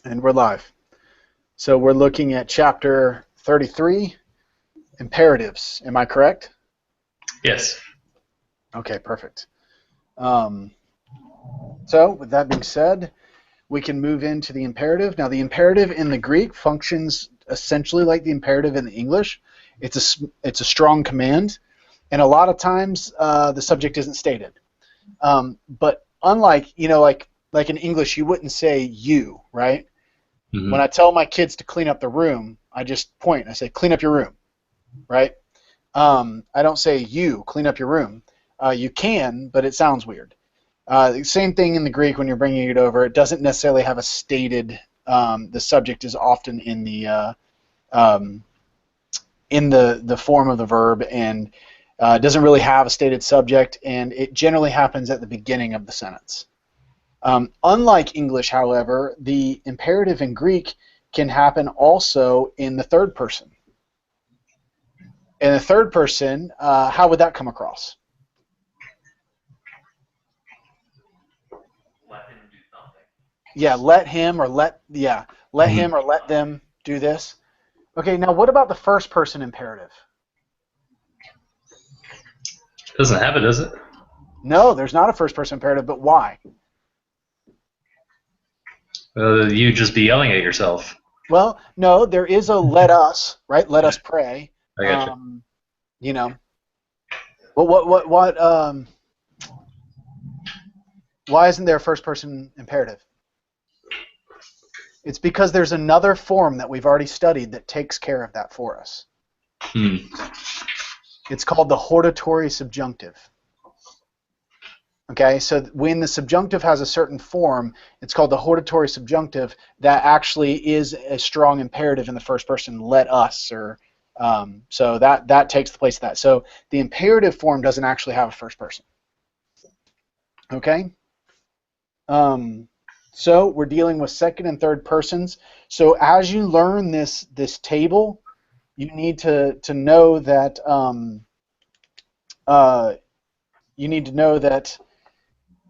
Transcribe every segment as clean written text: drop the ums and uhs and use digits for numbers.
And we're live. So we're looking at chapter 33, imperatives. Am I correct? Yes. Okay, perfect. So with that being said, we can move into the imperative. Now the imperative in the Greek functions essentially like the imperative in the English. It's a strong command, and a lot of times the subject isn't stated. But unlike, like in English, you wouldn't say you, right? Mm-hmm. When I tell my kids to clean up the room, I just point and I say, clean up your room, right? I don't say you, clean up your room. You can, but it sounds weird. Same thing in the Greek when you're bringing it over. It doesn't necessarily have a stated, the subject is often in the form of the verb, and it doesn't really have a stated subject, and it generally happens at the beginning of the sentence. Unlike English, however, the imperative in Greek can happen also in the third person. In the third person, how would that come across? Let him do something. Yeah, let him or let him or let them do this. Okay, now what about the first person imperative? Doesn't have it, does it? No, there's not a first person imperative, but why? You just be yelling at yourself. Well, no, there is a let us, right? Let us pray. I gotcha. Well, why isn't there a first person imperative? It's because there's another form that we've already studied that takes care of that for us. It's called the hortatory subjunctive. Okay, so when the subjunctive has a certain form, it's called the hortatory subjunctive. That actually is a strong imperative in the first person, let us, or so that takes the place of that. So the imperative form doesn't actually have a first person. Okay? So we're dealing with second and third persons. So as you learn this table, you need to know that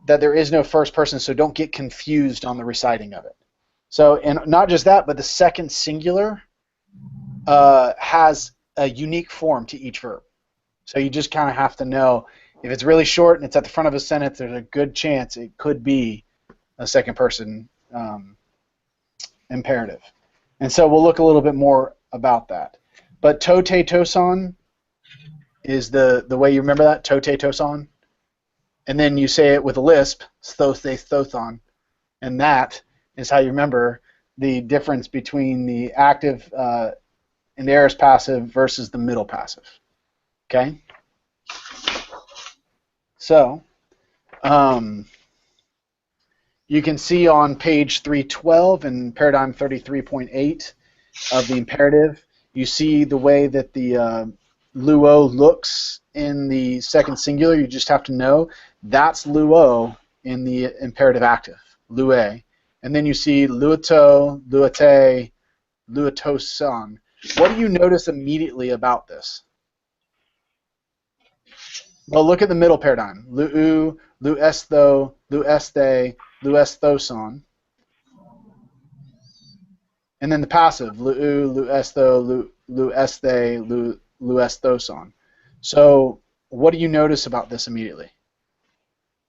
that there is no first person, so don't get confused on the reciting of it. So, and not just that, but the second singular has a unique form to each verb. So you just kind of have to know, if it's really short and it's at the front of a sentence, there's a good chance it could be a second person imperative. And so we'll look a little bit more about that. But tote toson is the way you remember that, tote toson. And then you say it with a lisp, sthothe thothon. And that is how you remember the difference between the active and the aorist passive versus the middle passive. Okay? So, you can see on page 312 in paradigm 33.8 of the imperative, you see the way that the luo looks in the second singular. You just have to know that's luo in the imperative active, lue. And then you see luoto, luote, luotosan. What do you notice immediately about this? Well, look at the middle paradigm. Lu'u, lu'estho, lu'este, lu'esthoson. And then the passive, lu'u, lu'estho, lu'este, lu'esthoson. So what do you notice about this immediately?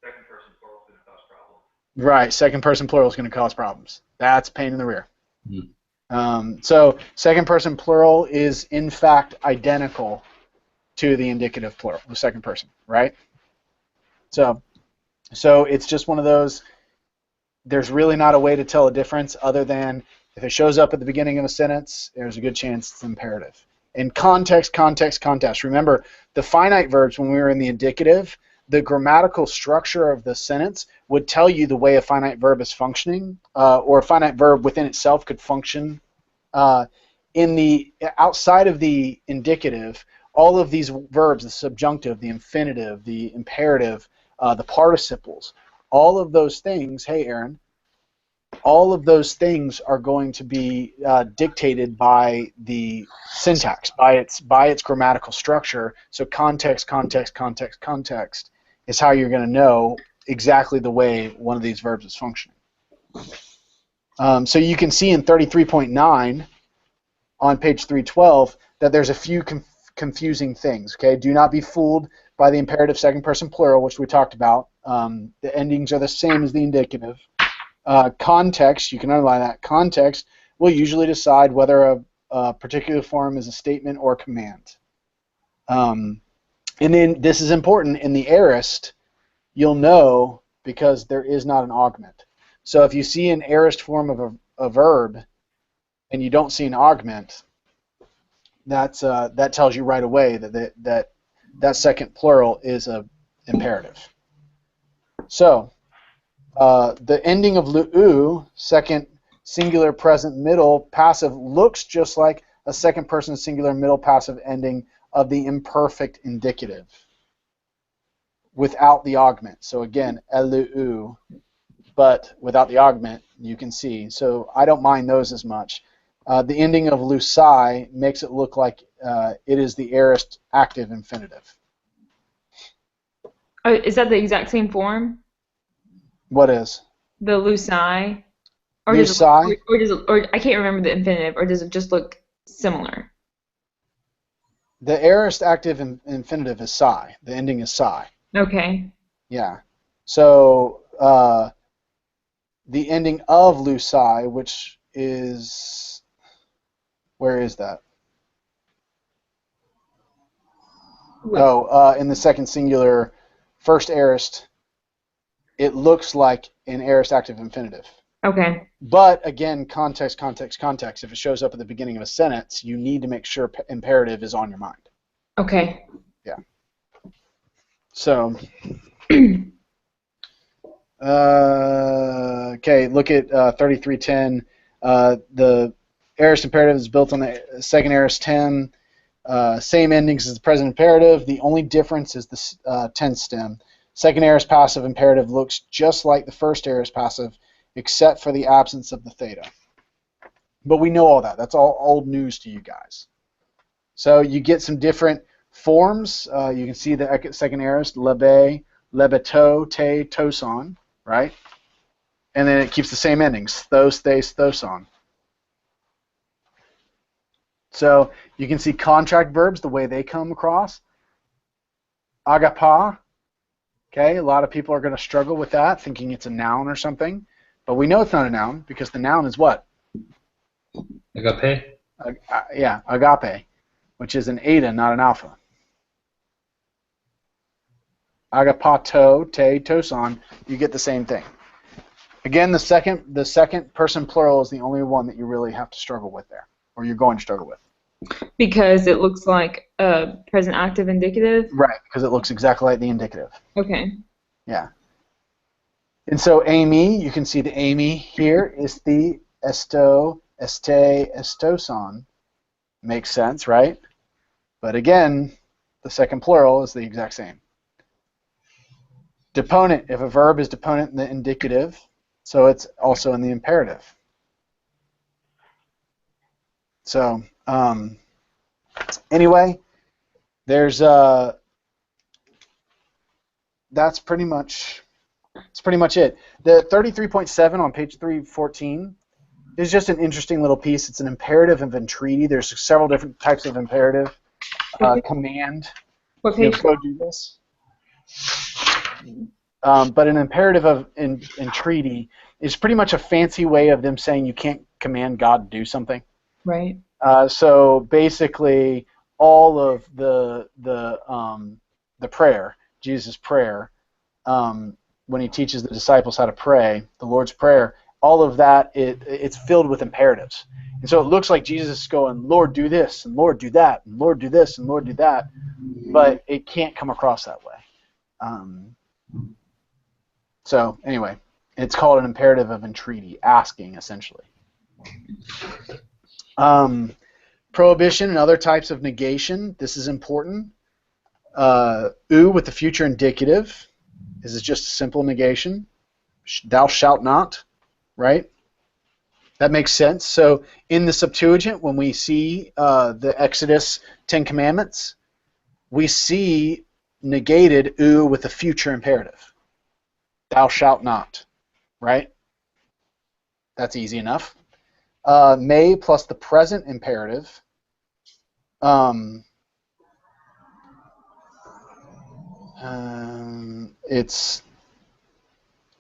Second person plural is going to cause problems. Right, second person plural is going to cause problems. That's a pain in the rear. So second person plural is in fact identical to the indicative plural, the second person, right? So it's just one of those, there's really not a way to tell a difference other than if it shows up at the beginning of a sentence, there's a good chance it's imperative. And context. Remember, the finite verbs, when we were in the indicative, the grammatical structure of the sentence would tell you the way a finite verb is functioning, or a finite verb within itself could function. In the outside of the indicative, all of these verbs, the subjunctive, the infinitive, the imperative, the participles, all of those things, hey Aaron, all of those things are going to be dictated by the syntax, by its grammatical structure. So context is how you're going to know exactly the way one of these verbs is functioning. So you can see in 33.9 on page 312 that there's a few confusing things. Okay, do not be fooled by the imperative second person plural, which we talked about. The endings are the same as the indicative. Context, you can underline that. Context will usually decide whether a particular form is a statement or command. And then this is important in the aorist. You'll know because there is not an augment. So if you see an aorist form of a verb and you don't see an augment, that tells you right away that second plural is a imperative. So the ending of lu, second singular present middle passive, looks just like a second person singular middle passive ending of the imperfect indicative without the augment. So again, elu, but without the augment, you can see. So I don't mind those as much. The ending of lucai makes it look like it is the aorist active infinitive. Oh, is that the exact same form? What is? The lucai? Or Lucai? or I can't remember the infinitive, or does it just look similar? The aorist active infinitive is psi. The ending is psi. Okay. Yeah. So the ending of lucai, which is, where is that? What? Oh, in the second singular, first aorist, it looks like an aorist active infinitive. Okay. But again, context, context, context. If it shows up at the beginning of a sentence, you need to make sure imperative is on your mind. Okay. Yeah. So, okay, look at 3310. The aorist imperative is built on the second aorist 10. Same endings as the present imperative. The only difference is the tense stem. Second aorist passive imperative looks just like the first aorist passive, except for the absence of the theta. But we know all that. That's all old news to you guys. So you get some different forms. You can see the second aorist, lebe, lebeto, te, toson, right? And then it keeps the same endings, thos, theis, thoson. So you can see contract verbs, the way they come across. Agapa, okay, a lot of people are going to struggle with that, thinking it's a noun or something. But we know it's not a noun because the noun is what? Agape? Yeah, agape, which is an eta, not an alpha. Agapato, te, toson, you get the same thing. Again, the second person plural is the only one that you really have to struggle with there, or you're going to struggle with. Because it looks like a present active indicative? Right, because it looks exactly like the indicative. Okay. Yeah. And so Amy, you can see the Amy here is the esto, este, estoson. Makes sense, right? But again, the second plural is the exact same. Deponent, if a verb is deponent in the indicative, so it's also in the imperative. So anyway, there's that's pretty much it. The 33.7 on page 314 is just an interesting little piece. It's an imperative of entreaty. There's several different types of imperative. Command. What page? Go do this. But an imperative of entreaty is pretty much a fancy way of them saying you can't command God to do something. Right. So basically, all of the prayer, Jesus' prayer, when he teaches the disciples how to pray, the Lord's Prayer, all of that, it's filled with imperatives. And so it looks like Jesus is going, Lord, do this, and Lord, do that, and Lord, do this, and Lord, do that. But it can't come across that way. So anyway, it's called an imperative of entreaty, asking, essentially. Prohibition and other types of negation. This is important. U with the future indicative. This is just a simple negation. Thou shalt not, right? That makes sense. So in the Septuagint, when we see the Exodus 10 Commandments, we see negated U with the future imperative. Thou shalt not, right? That's easy enough. May plus the present imperative. It's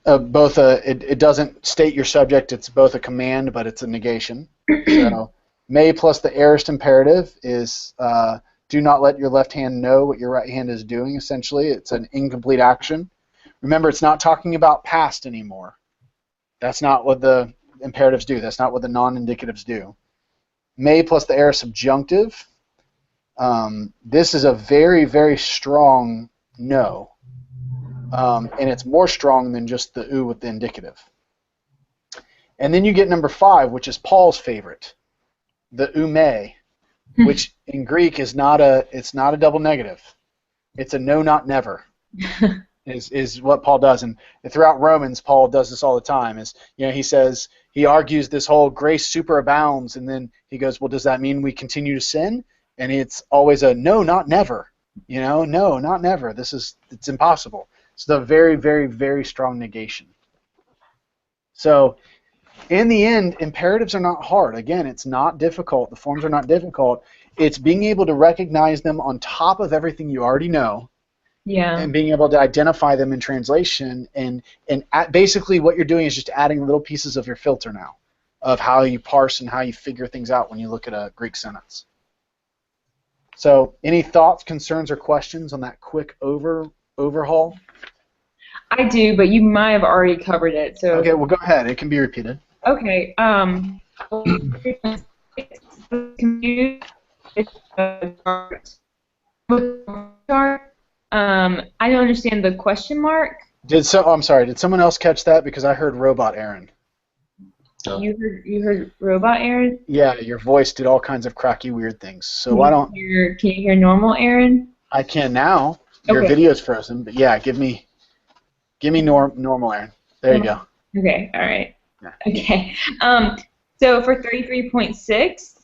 both it doesn't state your subject. It's both a command, but it's a negation. So may plus the aorist imperative is do not let your left hand know what your right hand is doing. Essentially, it's an incomplete action. Remember, it's not talking about past anymore. That's not what the imperatives do. That's not what the non-indicatives do. May plus the aorist subjunctive. This is a very, very strong no. And it's more strong than just the oo with the indicative. And then you get number 5, which is Paul's favorite, the ume, which in Greek is it's not a double negative. It's a no, not never. is what Paul does, and throughout Romans, Paul does this all the time. He says, he argues this whole grace superabounds, and then he goes, well, does that mean we continue to sin? And it's always a no, not never. No, not never. It's impossible. It's a very, very, very strong negation. So in the end, imperatives are not hard. Again, it's not difficult. The forms are not difficult. It's being able to recognize them on top of everything you already know. Yeah. And being able to identify them in translation, and basically what you're doing is just adding little pieces of your filter now, of how you parse and how you figure things out when you look at a Greek sentence. So, any thoughts, concerns, or questions on that quick overhaul? I do, but you might have already covered it. So. Okay, well, go ahead. It can be repeated. Okay. I don't understand the question mark. I'm sorry. Did someone else catch that? Because I heard robot Aaron. No. You heard robot Aaron? Yeah, your voice did all kinds of cracky, weird things. So Can you hear normal Aaron? I can now. Your Okay. video's frozen, but yeah, give me normal Aaron. There you go. Okay. All right. Yeah. Okay. So for 33.6.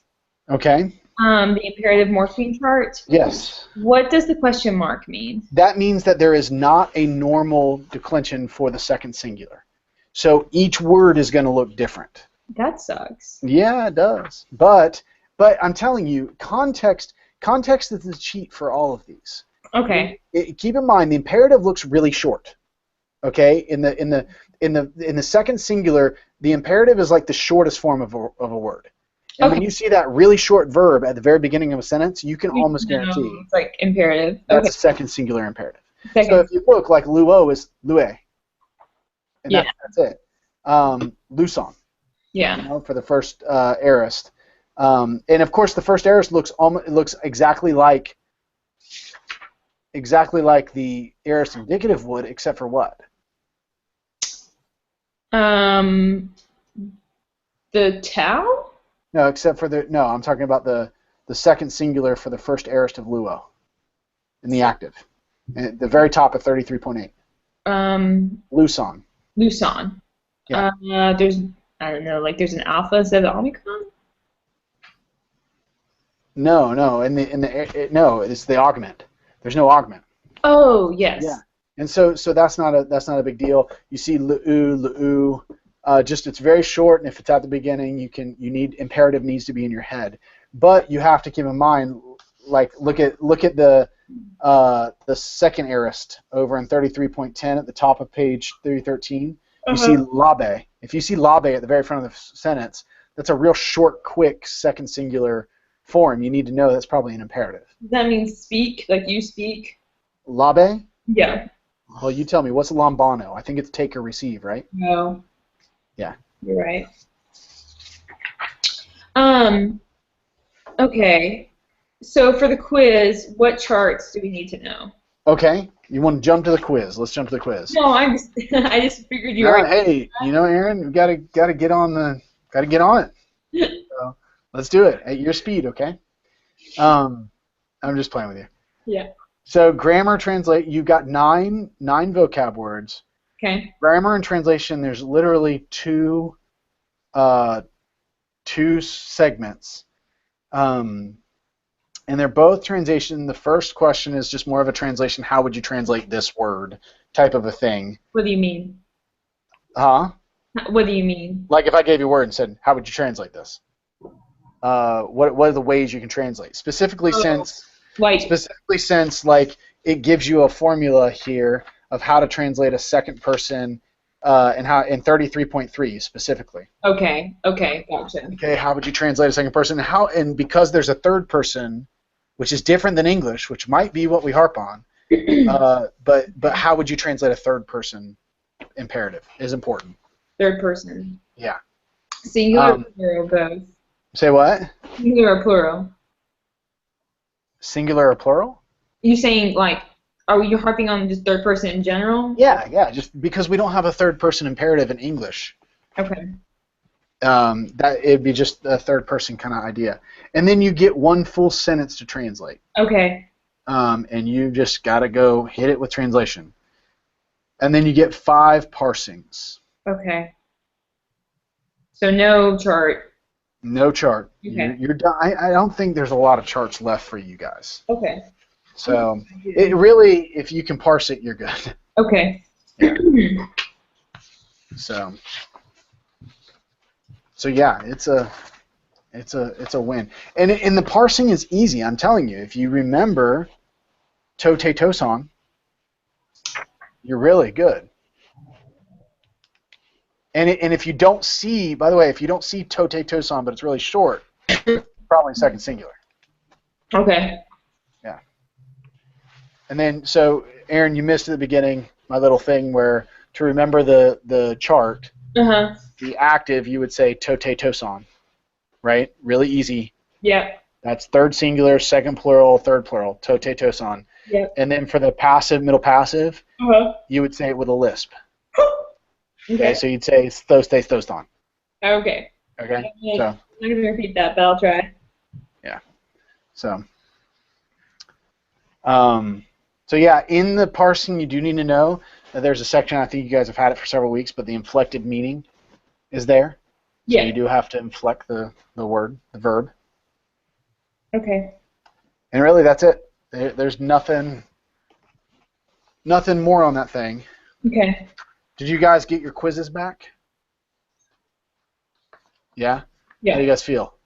Okay. The imperative morpheme chart. Yes. What does the question mark mean? That means that there is not a normal declension for the second singular. So each word is going to look different. That sucks. Yeah, it does. But I'm telling you, context is the cheat for all of these. Okay. Keep in mind the imperative looks really short. Okay? In the second singular, the imperative is like the shortest form of a word. And when you see that really short verb at the very beginning of a sentence, you can almost guarantee it's like imperative. that's a second singular imperative. Second. So if you look, like luo is lue. And Yeah. that's it. Luson, Yeah. for the first aorist. And of course, the first aorist looks exactly like the aorist indicative would, except for what? The tau? No, I'm talking about the second singular for the first aorist of luo in the active. And at the very top of 33.8. Luson. Luson. Yeah. There's, I don't know, like there's an alpha instead of omicron? No, no, it's the augment. There's no augment. Oh, yes. Yeah. And so that's not a big deal. You see lu'u, just it's very short, and if it's at the beginning, imperative needs to be in your head. But you have to keep in mind, like look at the second aorist over in 33.10 at the top of page 313. You see labe. If you see labe at the very front of the sentence, that's a real short, quick second singular form. You need to know that's probably an imperative. Does that mean speak, like you speak? Labe? Yeah. Well, you tell me. What's lambano? I think it's take or receive, right? No. Yeah. You're right. Okay. So for the quiz, what charts do we need to know? Okay. You want to jump to the quiz? Let's jump to the quiz. No, I just figured you were. Hey, Aaron, we gotta get on it. So, let's do it at your speed, okay? I'm just playing with you. Yeah. So grammar translate. You got nine vocab words. Okay. Grammar and translation. There's literally two segments. And they're both translation. The first question is just more of a translation. How would you translate this word? Type of a thing. What do you mean? Huh? What do you mean? Like if I gave you a word and said, how would you translate this? What are the ways you can translate? Specifically since like it gives you a formula here of how to translate a second person and how in 33.3 specifically. Okay, gotcha. Okay, how would you translate a second person? And because there's a third person, which is different than English, which might be what we harp on, but how would you translate a third person imperative is important. Third person. Yeah. Singular or plural, both. Say what? Singular or plural? Singular or plural? You saying like, are you harping on just third person in general? Yeah. Just because we don't have a third person imperative in English. Okay. That it'd be just a third person kind of idea, and then you get one full sentence to translate. Okay. And you just gotta go hit it with translation, and then you get 5 parsings. Okay. So no chart. No chart. Okay. You're done. I don't think there's a lot of charts left for you guys. Okay. So it really, if you can parse it, you're good. Okay. Yeah. So yeah, it's a win, and the parsing is easy. I'm telling you, if you remember to te to son, you're really good. And if you don't see, by the way, if you don't see to te to son, but it's really short, probably second singular. Okay. Yeah. And then so Aaron, you missed at the beginning my little thing where to remember the chart. Uh-huh. The active, you would say to te to son, right? Really easy. Yeah. That's third singular, second plural, third plural, to te to son. Yeah. And then for the passive, middle passive, you would say it with a lisp. Okay, so you'd say thos te thos ton. Okay. Okay. I'm So not gonna repeat that, but I'll try. yeah. So so yeah, in the parsing you do need to know that there's a section, I think you guys have had it for several weeks, but the inflected meaning is there. So you do have to inflect the word, the verb. Okay. And really that's it. There's nothing more on that thing. Okay. Did you guys get your quizzes back? Yeah? Yeah. How do you guys feel?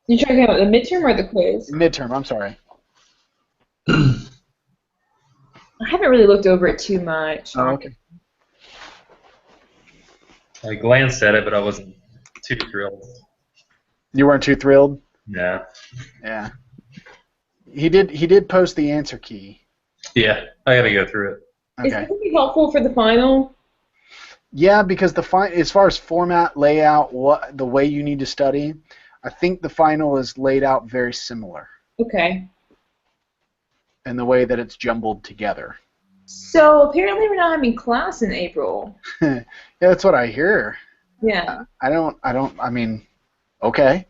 You talking about the midterm or the quiz? Midterm, I'm sorry. I haven't really looked over it too much. Oh, okay. I glanced at it, but I wasn't too thrilled. You weren't too thrilled? Yeah. Yeah. He did post the answer key. Yeah, I gotta go through it. Is that going to be helpful for the final? Yeah, because as far as format, layout, the way you need to study, I think the final is laid out very similar. Okay. In the way that it's jumbled together. So apparently we're not having class in April. Yeah, that's what I hear. Yeah. I mean, okay.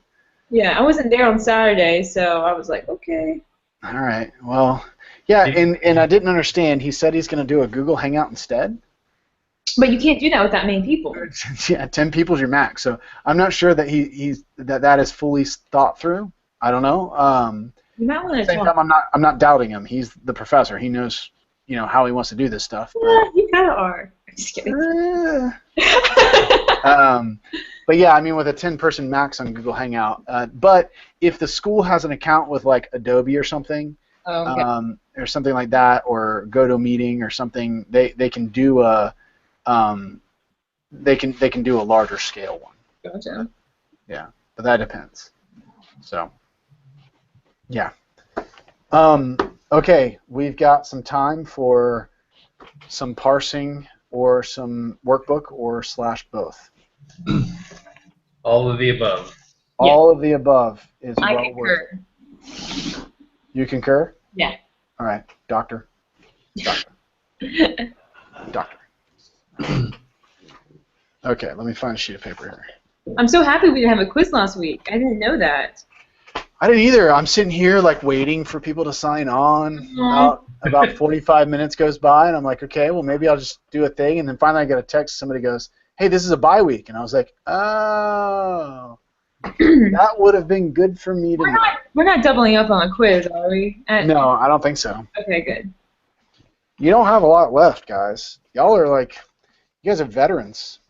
Yeah, I wasn't there on Saturday, so I was like, okay. All right. Well, yeah, and I didn't understand. He said he's going to do a Google Hangout instead. But you can't do that with that many people. Yeah, 10 people's your max. So I'm not sure that that is fully thought through. I don't know. You might want to at the same time, I'm not doubting him. He's the professor. He knows, how he wants to do this stuff. But, yeah, you kind of are. I'm just kidding. But yeah, I mean, with a 10-person max on Google Hangout. But if the school has an account with like Adobe or something, or something like that, or GoToMeeting or something, they can do a they can do a larger scale one. Gotcha. Yeah, but that depends. So yeah. Okay, we've got some time for some parsing or some workbook or / both. All of the above. All of the above is I well worth concur. it. You concur? Yeah. All right, doctor. Okay, let me find a sheet of paper here. I'm so happy we didn't have a quiz last week. I didn't know that. I didn't either. I'm sitting here like waiting for people to sign on. About 45 minutes goes by, and I'm like, okay, well maybe I'll just do a thing. And then finally I get a text. Somebody goes, hey, this is a bye week. And I was like, oh, that would have been good for me to know. We're not doubling up on a quiz, are we? No, I don't think so. Okay, good. You don't have a lot left, guys. Y'all are like, you guys are veterans.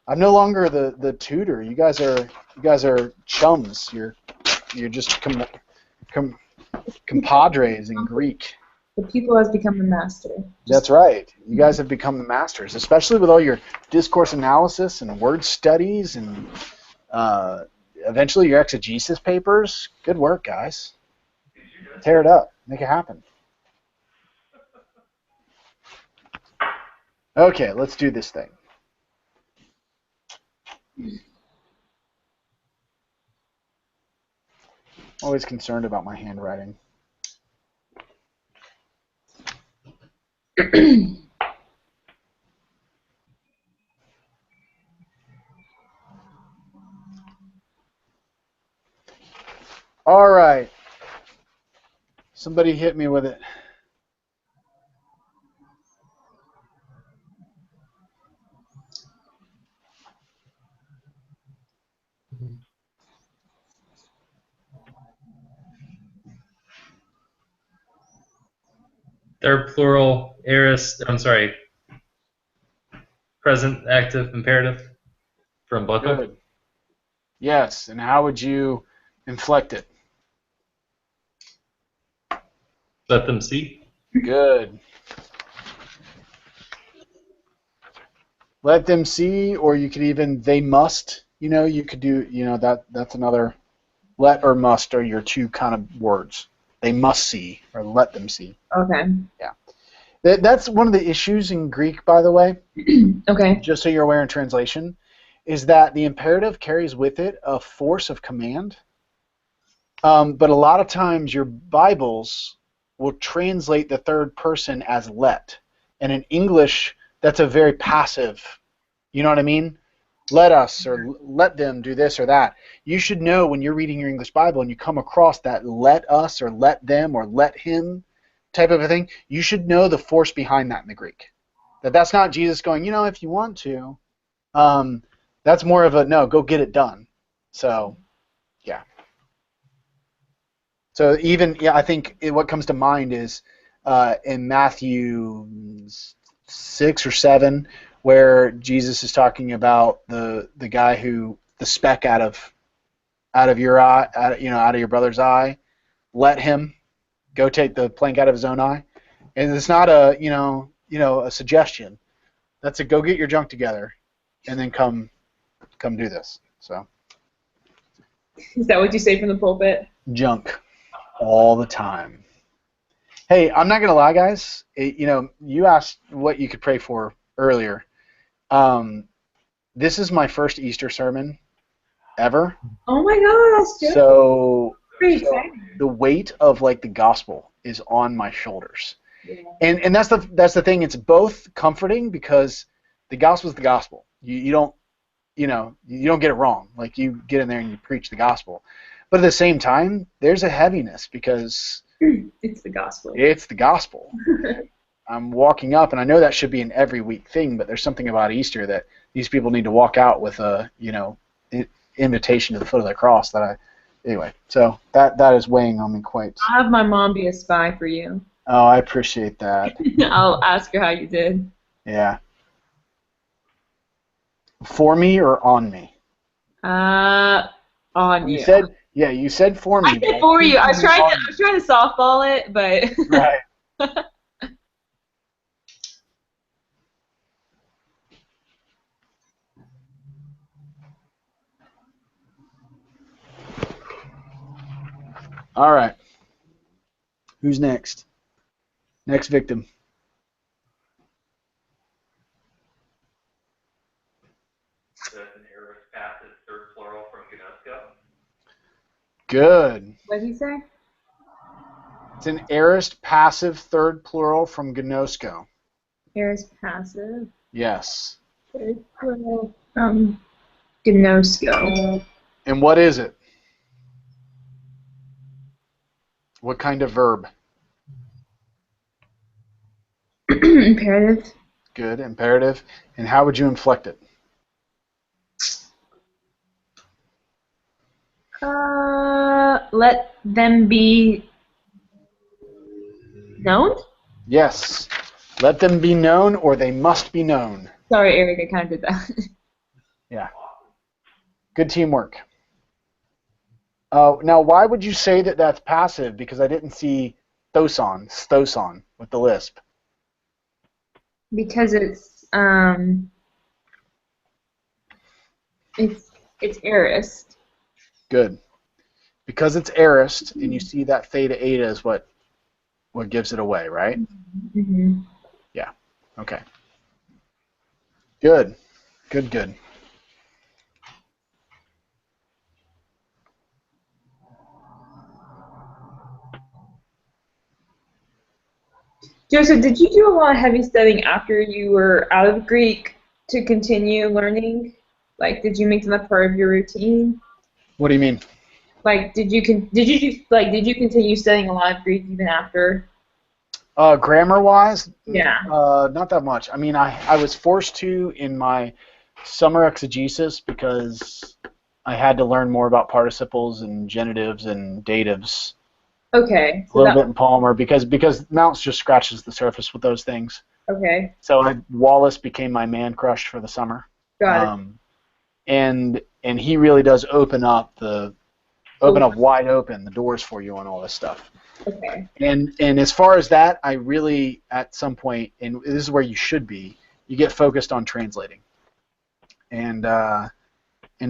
I'm no longer the tutor. You guys are chums. You're just compadres in Greek. The pupil has become the master. That's right. You guys have become the masters, especially with all your discourse analysis and word studies and eventually your exegesis papers. Good work, guys. Tear it up. Make it happen. Okay, let's do this thing. Always concerned about my handwriting. All right. Somebody hit me with it. Third plural, aorist, I'm sorry, present active imperative from Buckle. Good. Yes, and how would you inflect it? Let them see. Good. Let them see, or you could even, they must, you could do, that's another, let or must are your two kind of words. They must see, or let them see. Okay. Yeah. That's one of the issues in Greek, by the way. Okay. Just so you're aware in translation, is that the imperative carries with it a force of command. But a lot of times your Bibles will translate the third person as let. And in English, that's a very passive, you know what I mean? Let us or let them do this or that. You should know when you're reading your English Bible and you come across that let us or let them or let him type of a thing, you should know the force behind that in the Greek. That's not Jesus going, if you want to. That's more of a, no, go get it done. So, yeah. So even, I think what comes to mind is in Matthew 6 or 7, where Jesus is talking about the guy who, the speck out of your eye, out of your brother's eye, let him go take the plank out of his own eye. And it's not a, a suggestion. That's a go get your junk together and then come do this. So. Is that what you say from the pulpit? Junk. All the time. Hey, I'm not going to lie, guys. You asked what you could pray for earlier. This is my first Easter sermon ever. Oh my gosh. Good. So Exciting. the weight of the gospel is on my shoulders. Yeah. And that's the thing. It's both comforting because the gospel is the gospel. You don't get it wrong. You get in there and you preach the gospel. But at the same time, there's a heaviness because it's the gospel. It's the gospel. I'm walking up, and I know that should be an every week thing, but there's something about Easter that these people need to walk out with a, invitation to the foot of the cross anyway, so that is weighing on me quite. I'll have my mom be a spy for you. Oh, I appreciate that. I'll ask her how you did. Yeah. For me or on me? On you. You said for me. I said for you. I was trying to softball it, but. Right. All right. Who's next? Next victim. That's an aorist passive third plural from Gnosko. Good. What did he say? It's an aorist passive third plural from Gnosko. Aorist passive. Yes. Third plural from Gnosko. And what is it? What kind of verb? Imperative. Good, imperative. And how would you inflect it? Let them be known? Yes. Let them be known or they must be known. Sorry, Eric, I kind of did that. Yeah. Good teamwork. Now, why would you say that that's passive? Because I didn't see stoson with the lisp. Because it's aorist. Good. Because it's aorist, and you see that theta eta is what gives it away, right? Mm-hmm. Yeah. Okay. Good. Good. Joseph, did you do a lot of heavy studying after you were out of Greek to continue learning? Like, did you make them a part of your routine? What do you mean? Like, did you continue studying a lot of Greek even after? Grammar-wise, Yeah. not that much. I mean, I was forced to in my summer exegesis because I had to learn more about participles and genitives and datives. Okay. A little bit in Palmer because Mounts just scratches the surface with those things. Okay. So Wallace became my man crush for the summer. Got it. And he really does open up wide open the doors for you on all this stuff. Okay. And as far as that, I really at some point, and this is where you should be, you get focused on translating. And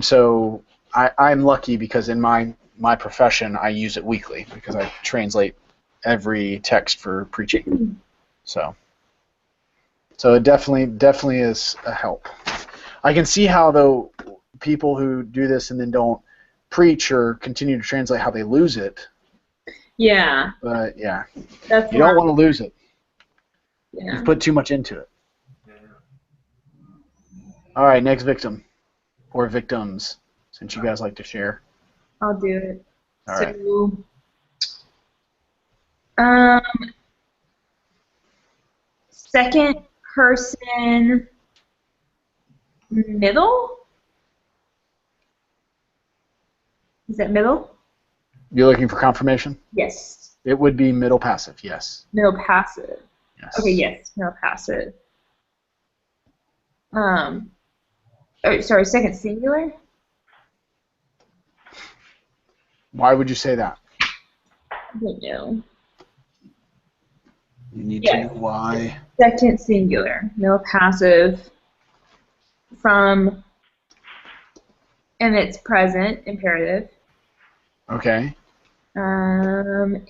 so I'm lucky because in my profession I use it weekly because I translate every text for preaching. So it definitely is a help. I can see how though people who do this and then don't preach or continue to translate how they lose it. Yeah. But yeah, That's you don't want to lose it. Yeah. You've put too much into it. All right, next victim or victims, since you guys like to share. I'll do it. All right. Second person middle? Is that middle? You're looking for confirmation? Yes. It would be middle passive, yes. Middle passive. Yes. Okay, yes, middle passive. Sorry, second singular? Why would you say that? I don't know. You need to know why. Second singular, middle passive from, and it's present imperative. Okay. And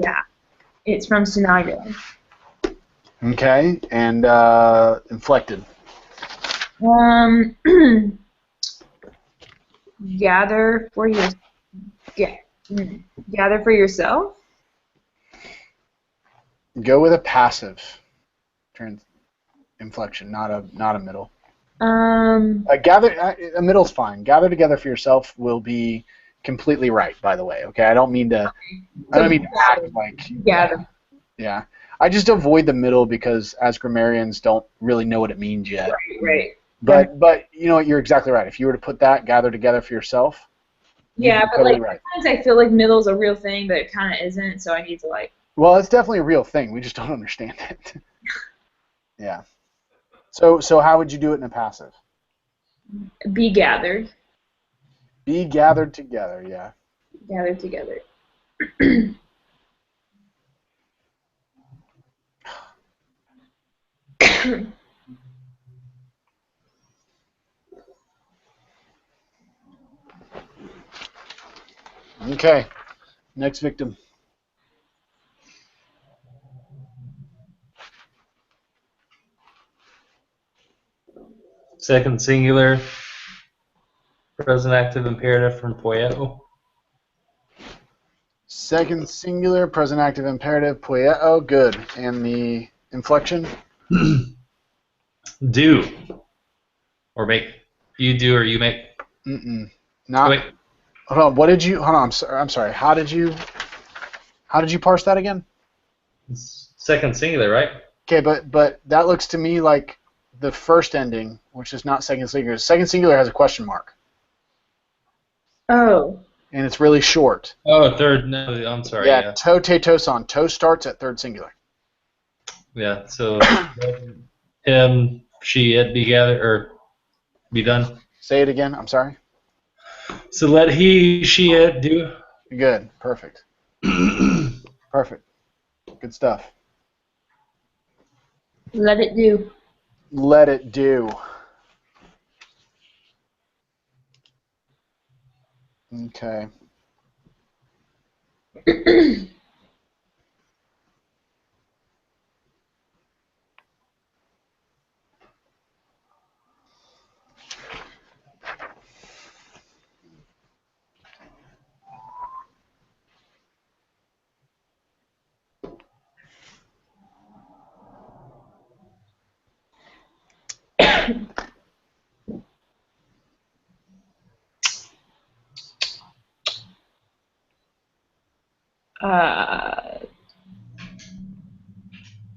yeah, it's from synonym. Okay, and inflected. Gather for yourself. Go with a passive inflection, not a middle. A middle's fine. Gather together for yourself will be completely right. By the way, okay. I don't mean to act like gather. Yeah. I just avoid the middle because as grammarians don't really know what it means yet. Right. But you know what? You're exactly right. If you were to put that gather together for yourself. Yeah, but totally like sometimes I feel like middle's a real thing, but it kind of isn't. So I need to like. Well, it's definitely a real thing. We just don't understand it. Yeah. So how would you do it in a passive? Be gathered. Be gathered together. Yeah. Gathered together. Okay. Next victim. Second singular, present active imperative from poieto. Second singular, present active imperative, poieto. Good. And the inflection? Do. Or make. You do or you make. Not. Wait. Hold on. What did you? Hold on. I'm sorry. How did you parse that again? Second singular, right? Okay, but that looks to me like the first ending, which is not second singular. Second singular has a question mark. Oh. And it's really short. Oh, third. No, I'm sorry. Yeah. To, te, toson. To starts at third singular. Yeah. So him, she, it be gathered or be done. Say it again. I'm sorry. So let he, she, it do. Good. Perfect. Perfect. Good stuff. Let it do. Let it do. Okay.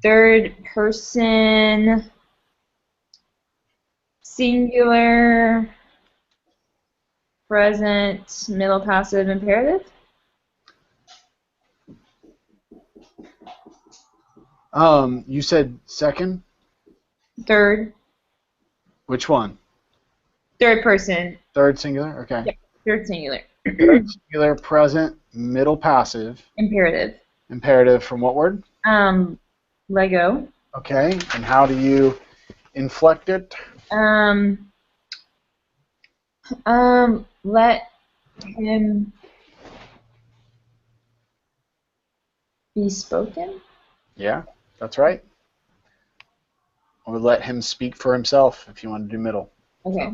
Third person, singular, present, middle passive, imperative. You said second? Third. Which one? Third person. Third singular? Okay. Yep. Third singular. Third singular, present, middle passive, Imperative. imperative from what word? Lego. Okay. And how do you inflect it? Let him be spoken. Yeah, that's right. Or let him speak for himself if you want to do middle. Okay.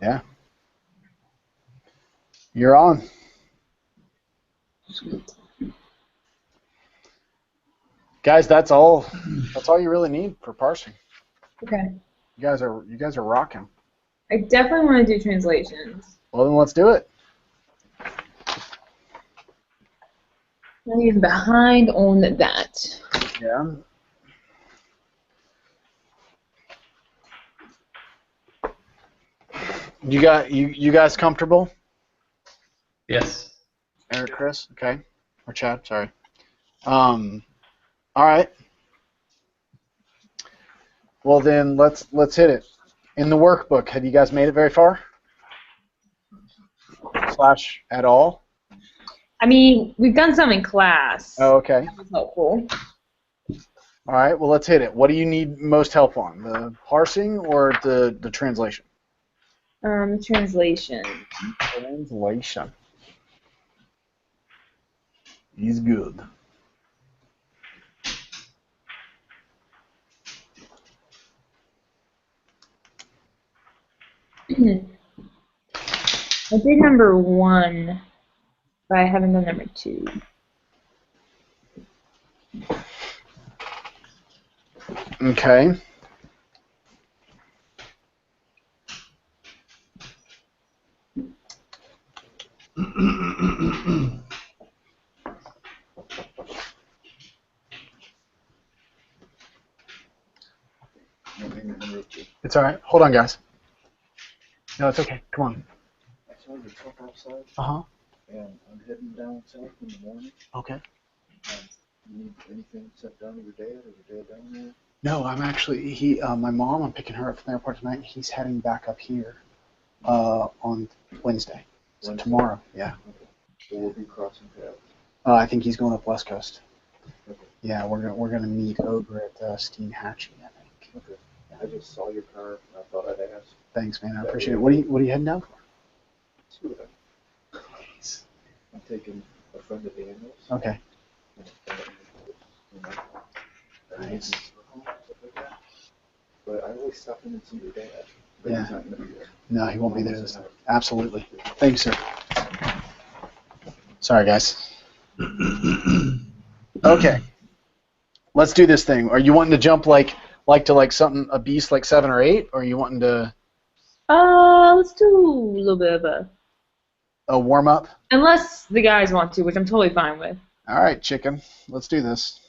Yeah. You're on. Sweet. Guys, that's all you really need for parsing. Okay. You guys are rocking. I definitely want to do translations. Well, then let's do it. I'm even behind on that. Yeah. You guys comfortable? Yes. Eric, Chris, okay, or Chad, sorry. All right. Well then, let's hit it. In the workbook, have you guys made it very far? / at all? I mean, we've done some in class. Oh, okay. That was helpful. All right. Well, let's hit it. What do you need most help on? The parsing or the translation? Translation. Translation. He's good. I did number 1, but I haven't done number 2. Okay. It's all right. Hold on, guys. No, it's okay. Come on. I saw your truck outside, Uh-huh. and I'm heading down south in the morning. Okay. You need anything sent down to your dad, or your dad down there? No, I'm actually my mom. I'm picking her up from the airport tonight. He's heading back up here on Wednesday. So Wednesday? tomorrow. Yeah. Okay. So we'll be crossing paths. I think he's going up West Coast. Okay. Yeah, we're gonna meet over at Steen Hatchie, I think. Okay. I just saw your car, and I thought I'd ask. Thanks, man. I appreciate it. What are you heading down for? See what I'm taking a friend of Daniel's. Okay. You know, Nice. But I always stop in and see your dad. But Yeah. he's not gonna be there. No, he won't be there this time. Absolutely. Thanks, sir. Sorry, guys. Okay. Let's do this thing. Are you wanting to jump like to something a beast like 7 or 8, or are you wanting to Let's do a little bit of a warm up? unless the guys want to, which I'm totally fine with. All right, chicken. Let's do this.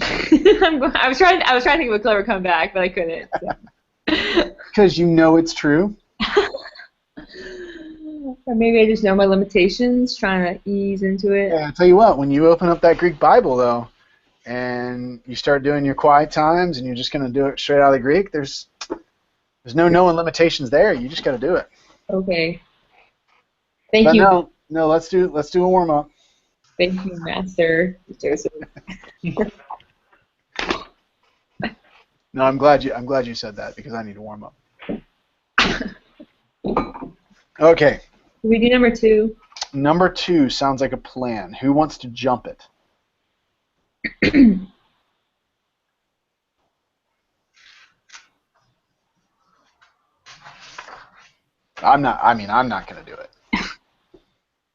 I was trying to think of a clever comeback, but I couldn't. So. Because you know it's true. Or maybe I just know my limitations, trying to ease into it. Yeah, I tell you what, when you open up that Greek Bible, though, and you start doing your quiet times, and you're just going to do it straight out of the Greek, there's no known limitations there. You just got to do it. Okay. Thank But you. no, let's do a warm up. Thank you, Master Joseph. No, I'm glad you said that because I need to warm up. Okay. Can we do number 2? Number 2 sounds like a plan. Who wants to jump it? I'm not going to do it.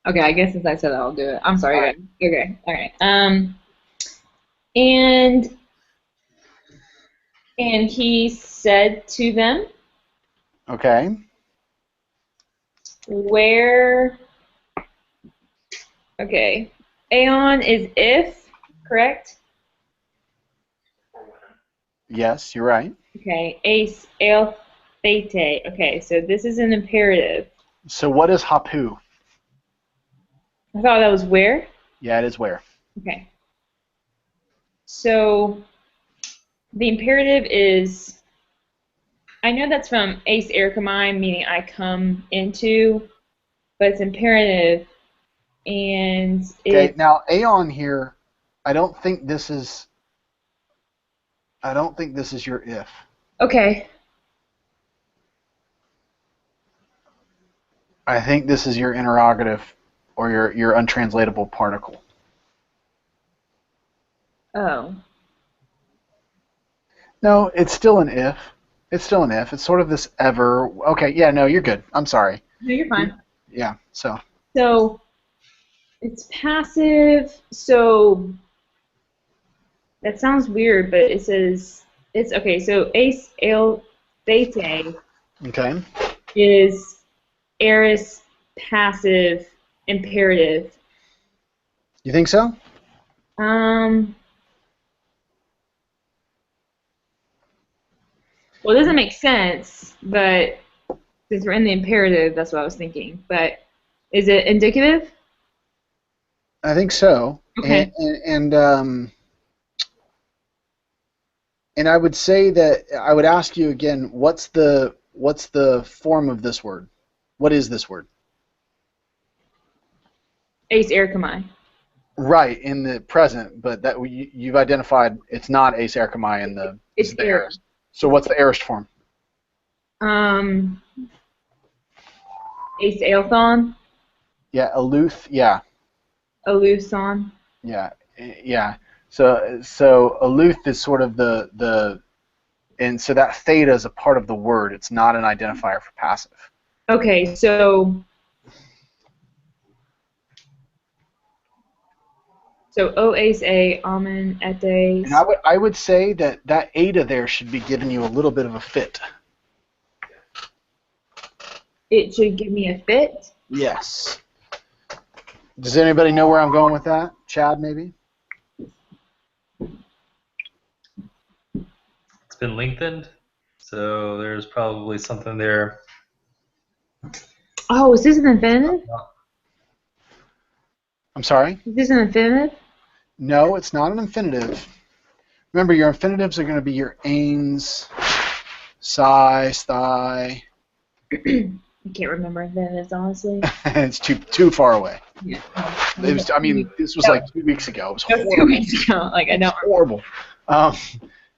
Okay, I guess since I said that, I'll do it. I'm sorry, All right. guys. Okay, all right. And he said to them, Okay. where, okay, aeon is if, correct? Yes, you're right. Okay, ace, el, thete. Okay, so this is an imperative. So what is hapu? I thought that was where? Yeah, it is where. Okay. So the imperative is, I know that's from ace erchomai, meaning I come into, but it's imperative, and Okay, it's, now aeon here, I don't think this is your if. okay. I think this is your interrogative or your untranslatable particle. Oh. No, it's still an if. It's still an if. It's sort of this ever. Okay, yeah, no, you're good. I'm sorry. No, you're fine. Yeah, so. So it's passive, so that sounds weird, but it says, it's, okay, so ace el thete Okay. is aorist passive imperative. You think so? Well, it doesn't make sense, but since we're in the imperative, that's what I was thinking. But is it indicative? I think so. Okay. And I would say that I would ask you again, what's the form of this word? What is this word? Ace erchomai. Right, in the present, but that you've identified it's not ace erchomai in the It's the air. aorist. So what's the aorist form? Ace eilthon. Yeah, alooth. Yeah, Eluthon. yeah, yeah. So alooth is sort of and so that theta is a part of the word. It's not an identifier for passive. Okay, so o ace a amen et And I would say that eta there should be giving you a little bit of a fit. it should give me a fit. Yes. Does anybody know where I'm going with that? Chad, maybe? It's been lengthened, so there's probably something there. Oh, is this an infinitive? I'm sorry? Is this an infinitive? No, it's not an infinitive. Remember, your infinitives are going to be your ains, psi, sthi. I can't remember infinitives, honestly. It's too far away. Yeah. This was like 2 weeks ago. It was That was horrible. 2 weeks ago. Like, I don't. Horrible.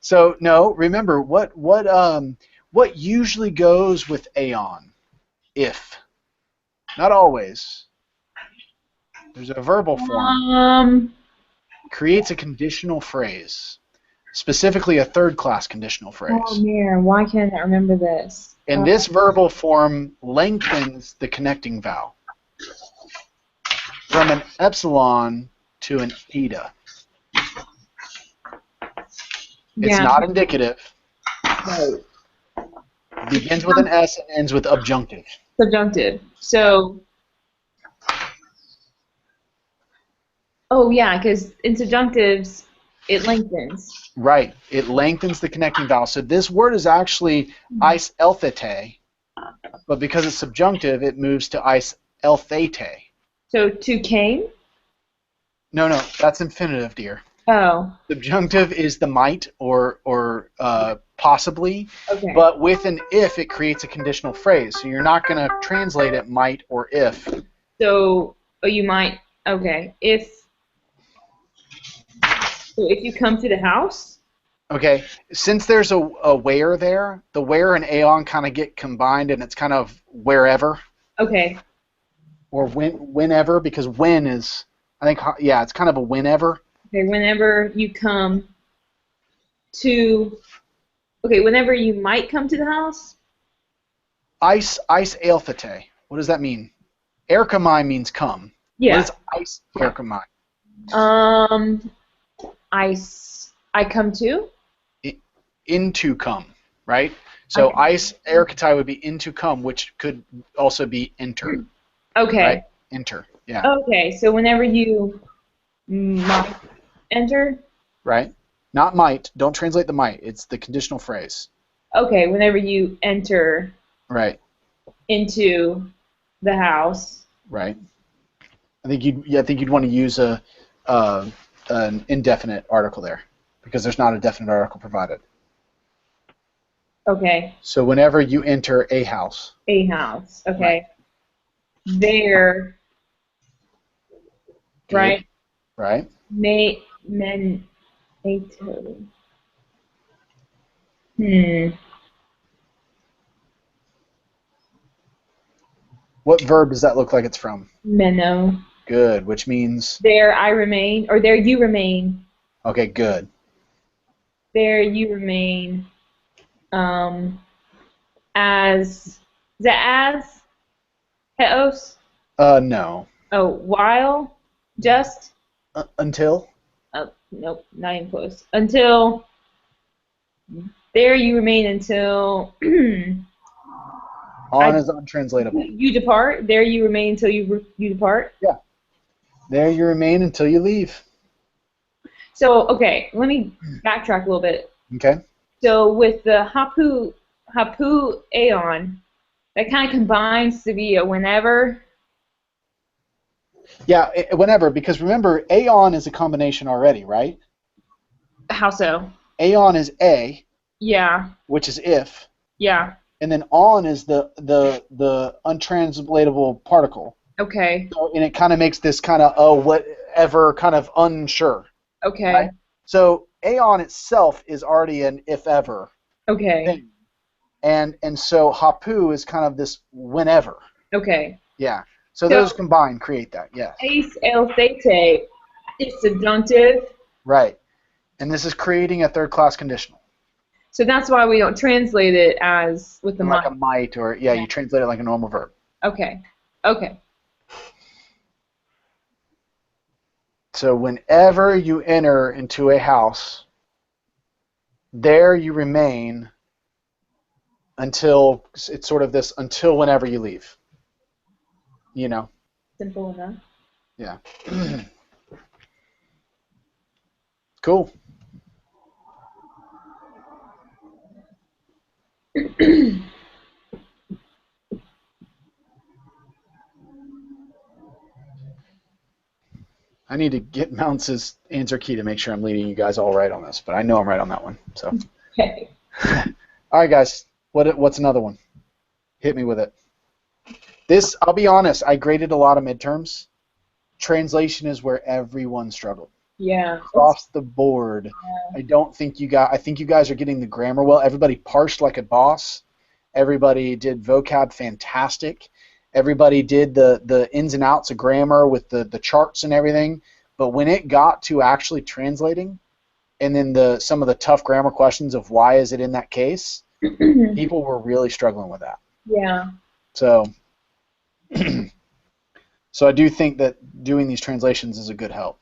So no, remember what usually goes with aeon? If, not always. There's a verbal form. Creates a conditional phrase, specifically a third-class conditional phrase. Oh man, why can't I remember this? And this verbal form lengthens the connecting vowel from an epsilon to an eta. It's not indicative. Right. Begins with an S and ends with subjunctive. Subjunctive. So. Oh yeah, because in subjunctives, it lengthens. Right. It lengthens the connecting vowel. So this word is actually eis elthete, but because it's subjunctive, it moves to eis elthete. So to came? No, that's infinitive, dear. Oh, Subjunctive is the might or possibly, okay. but with an if, it creates a conditional phrase. So you're not going to translate it might or if. So, you might, okay. If you come to the house? Okay, since there's a where there, the where and aeon kind of get combined, and it's kind of wherever. Okay. Or whenever, because when is, I think, yeah, it's kind of a whenever. Okay, whenever you come to, okay, whenever you might come to the house? Ice eilthete. What does that mean? Erkamai means come. Yeah. What is ice erkamai? I come to? Into come, right? So ice erkatai would be into come, which could also be enter. Okay. Right? Enter. Yeah. Okay, so whenever you might enter? Right? Not might. Don't translate the might. It's the conditional phrase. Okay, whenever you enter Right. into the house. Right. I think you'd want to use an indefinite article there because there's not a definite article provided. Okay. So whenever you enter a house. A house. Okay. Right. There. Good. Right. Right. What verb does that look like it's from? Meno. Good, which means? There I remain, or there you remain. Okay, good. There you remain. Is that as? Heos? No. Oh, while? Just? Until? Nope, not even close. Until. There you remain until. On is untranslatable. You depart. There you remain until you depart. Yeah. There you remain until you leave. So, okay, let me backtrack a little bit. Okay. So with the hapu aeon, that kind of combines to be a whenever. Yeah, whenever, because remember, aeon is a combination already, right? How so? Aeon is a. Yeah. Which is if. Yeah. And then on is the untranslatable particle. Okay. So, and it kind of makes this kind of whatever kind of unsure. Okay. Right? So aeon itself is already an if ever. Okay. Thing. And so hapu is kind of this whenever. Okay. Yeah. So those combined create that. Yes. Ace el thete is subjunctive. Right. And this is creating a third class conditional. So that's why we don't translate it as with the like might. a might, or you translate it like a normal verb. Okay. Okay. So whenever you enter into a house, there you remain until it's sort of this until whenever you leave. You know. Simple enough. Yeah. Cool. I need to get Mounts' answer key to make sure I'm leading you guys all right on this, but I know I'm right on that one. So. Okay. All right, guys. What's another one? Hit me with it. This, I'll be honest, I graded a lot of midterms. Translation is where everyone struggled. Yeah. Across the board. Yeah. I think you guys are getting the grammar well. Everybody parsed like a boss. Everybody did vocab fantastic. Everybody did the ins and outs of grammar with the charts and everything. But when it got to actually translating, and then some of the tough grammar questions of why is it in that case, people were really struggling with that. Yeah. So I do think that doing these translations is a good help.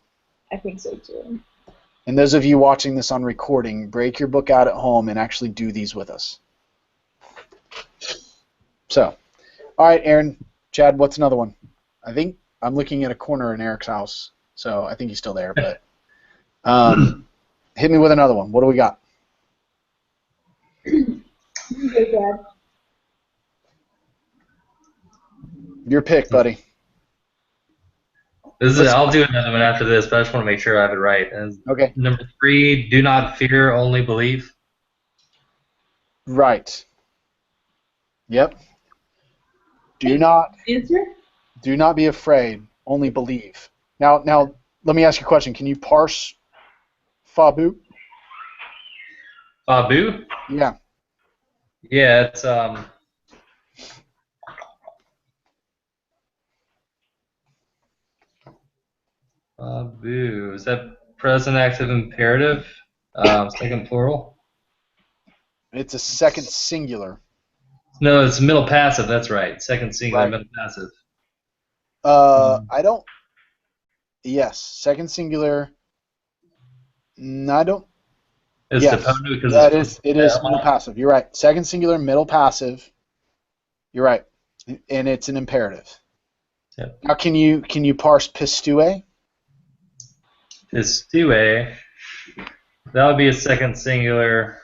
I think so too. And those of you watching this on recording, break your book out at home and actually do these with us. So, all right, Aaron, Chad, what's another one? I think I'm looking at a corner in Eric's house, so I think he's still there. But hit me with another one. What do we got? Good, Dad. Your pick, buddy. I'll do another one after this, but I just want to make sure I have it right. And Okay. number 3, do not fear, only believe. Right. Yep. Do not Answer? be afraid, only believe. Now let me ask you a question. Can you parse Fabu? Babu? Yeah. Yeah, it's Babu. Is that present active imperative? Second plural? It's a second singular. No, it's middle passive. That's right. Second singular, Right. middle passive. I don't. Yes, second singular. No, I don't. It's Yes, deponent because yeah, it's it is middle passive. You're right. Second singular, middle passive. You're right, and it's an imperative. Yep. Now, can you parse pistue? Pistue. That would be a second singular.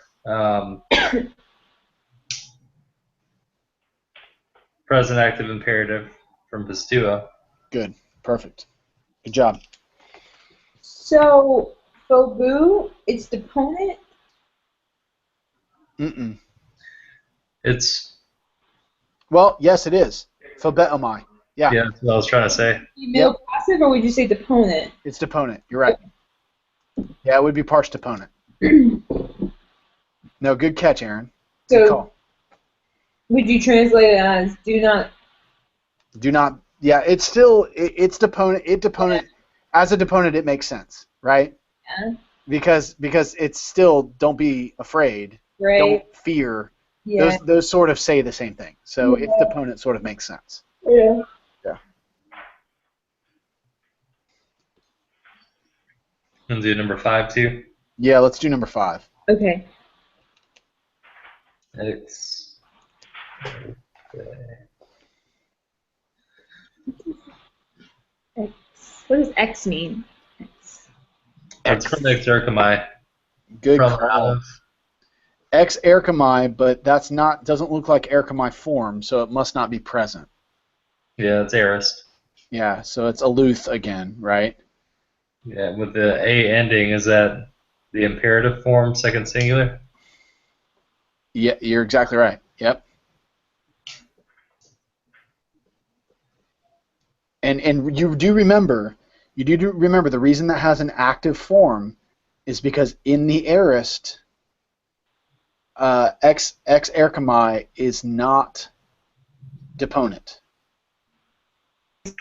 Present active imperative from pistua. Good, perfect, good job. So, Fobu, it's deponent? Mm-mm. It's Well, yes, it is. Phobetomai. Yeah, yeah, that's what I was trying to say. Middle passive, or would you say deponent? it's deponent. You're right. Yeah, it would be parse deponent. No, good catch, Aaron. Good So, call. would you translate it as do not? Do not. Yeah, it's still it's deponent. Deponent as a deponent, it makes sense, right? Yeah. Because it's still don't be afraid, Right. don't fear. Yeah. Those sort of say the same thing. So Yeah. its deponent sort of makes sense. Yeah. Yeah. And do number 5 too. Yeah, let's do number 5. Okay. It's X. What does X mean? X. It's from exercamai. Good From call. X erkamai, but doesn't look like erkamai form, so it must not be present. Yeah, it's aorist. Yeah, so it's aluth again, right? Yeah, with the A ending, is that the imperative form, second singular? Yeah, you're exactly right. Yep. And you do remember the reason that has an active form is because in the aorist, X erkamai is not deponent.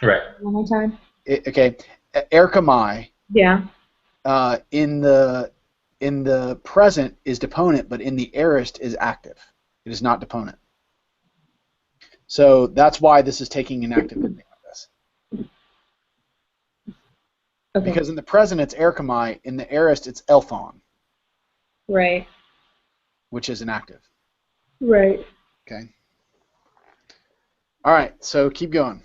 Right. One more time. Okay, erkamai Yeah. in the present is deponent, but in the aorist is active. It is not deponent. So that's why this is taking an active ending of this. Okay. Because in the present it's erkamai, in the aorist it's elthon, Right. which is an active. Right. Okay. All right, so keep going.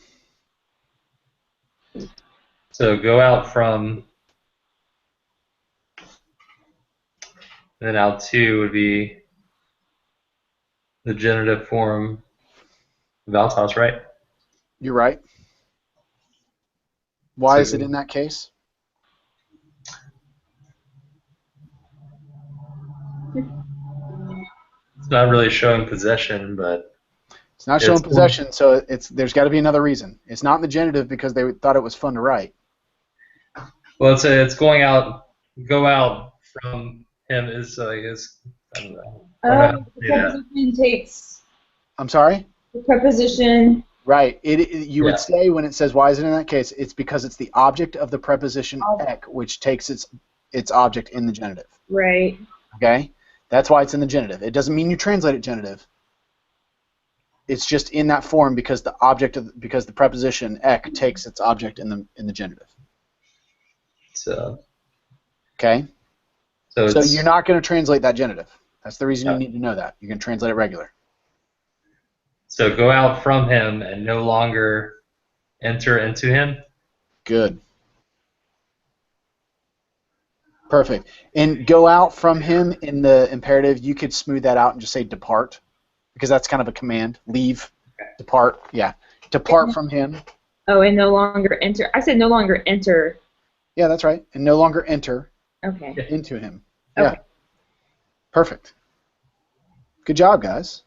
So go out from, then out 2 would be the genitive form of Altos, right? You're right. Why So- is it in that case? It's not really showing possession, but It's not It's showing cool. possession, so there's got to be another reason. It's not in the genitive because they thought it was fun to write. well, it's going out. Go out from him is I guess I don't know. I don't know how to The say that. preposition takes I'm sorry? the preposition. Right. You Yeah. would say when it says why is it in that case, it's because it's the object of the preposition ek, which takes its object in the genitive. Right. Okay? That's why it's in the genitive. It doesn't mean you translate it genitive. It's just in that form because the preposition ek takes its object in the genitive. So Okay? so So it's you're not going to translate that genitive. That's the reason Yeah. you need to know that. You're going to translate it regular. so go out from him and no longer enter into him. Good. Perfect. And go out from him in the imperative, you could smooth that out and just say depart, because that's kind of a command. Leave, depart, yeah. Depart from him. Oh, and no longer enter. I said no longer enter. Yeah, that's right. And no longer enter Okay. into him. Yeah. Okay. Perfect. Good job, guys.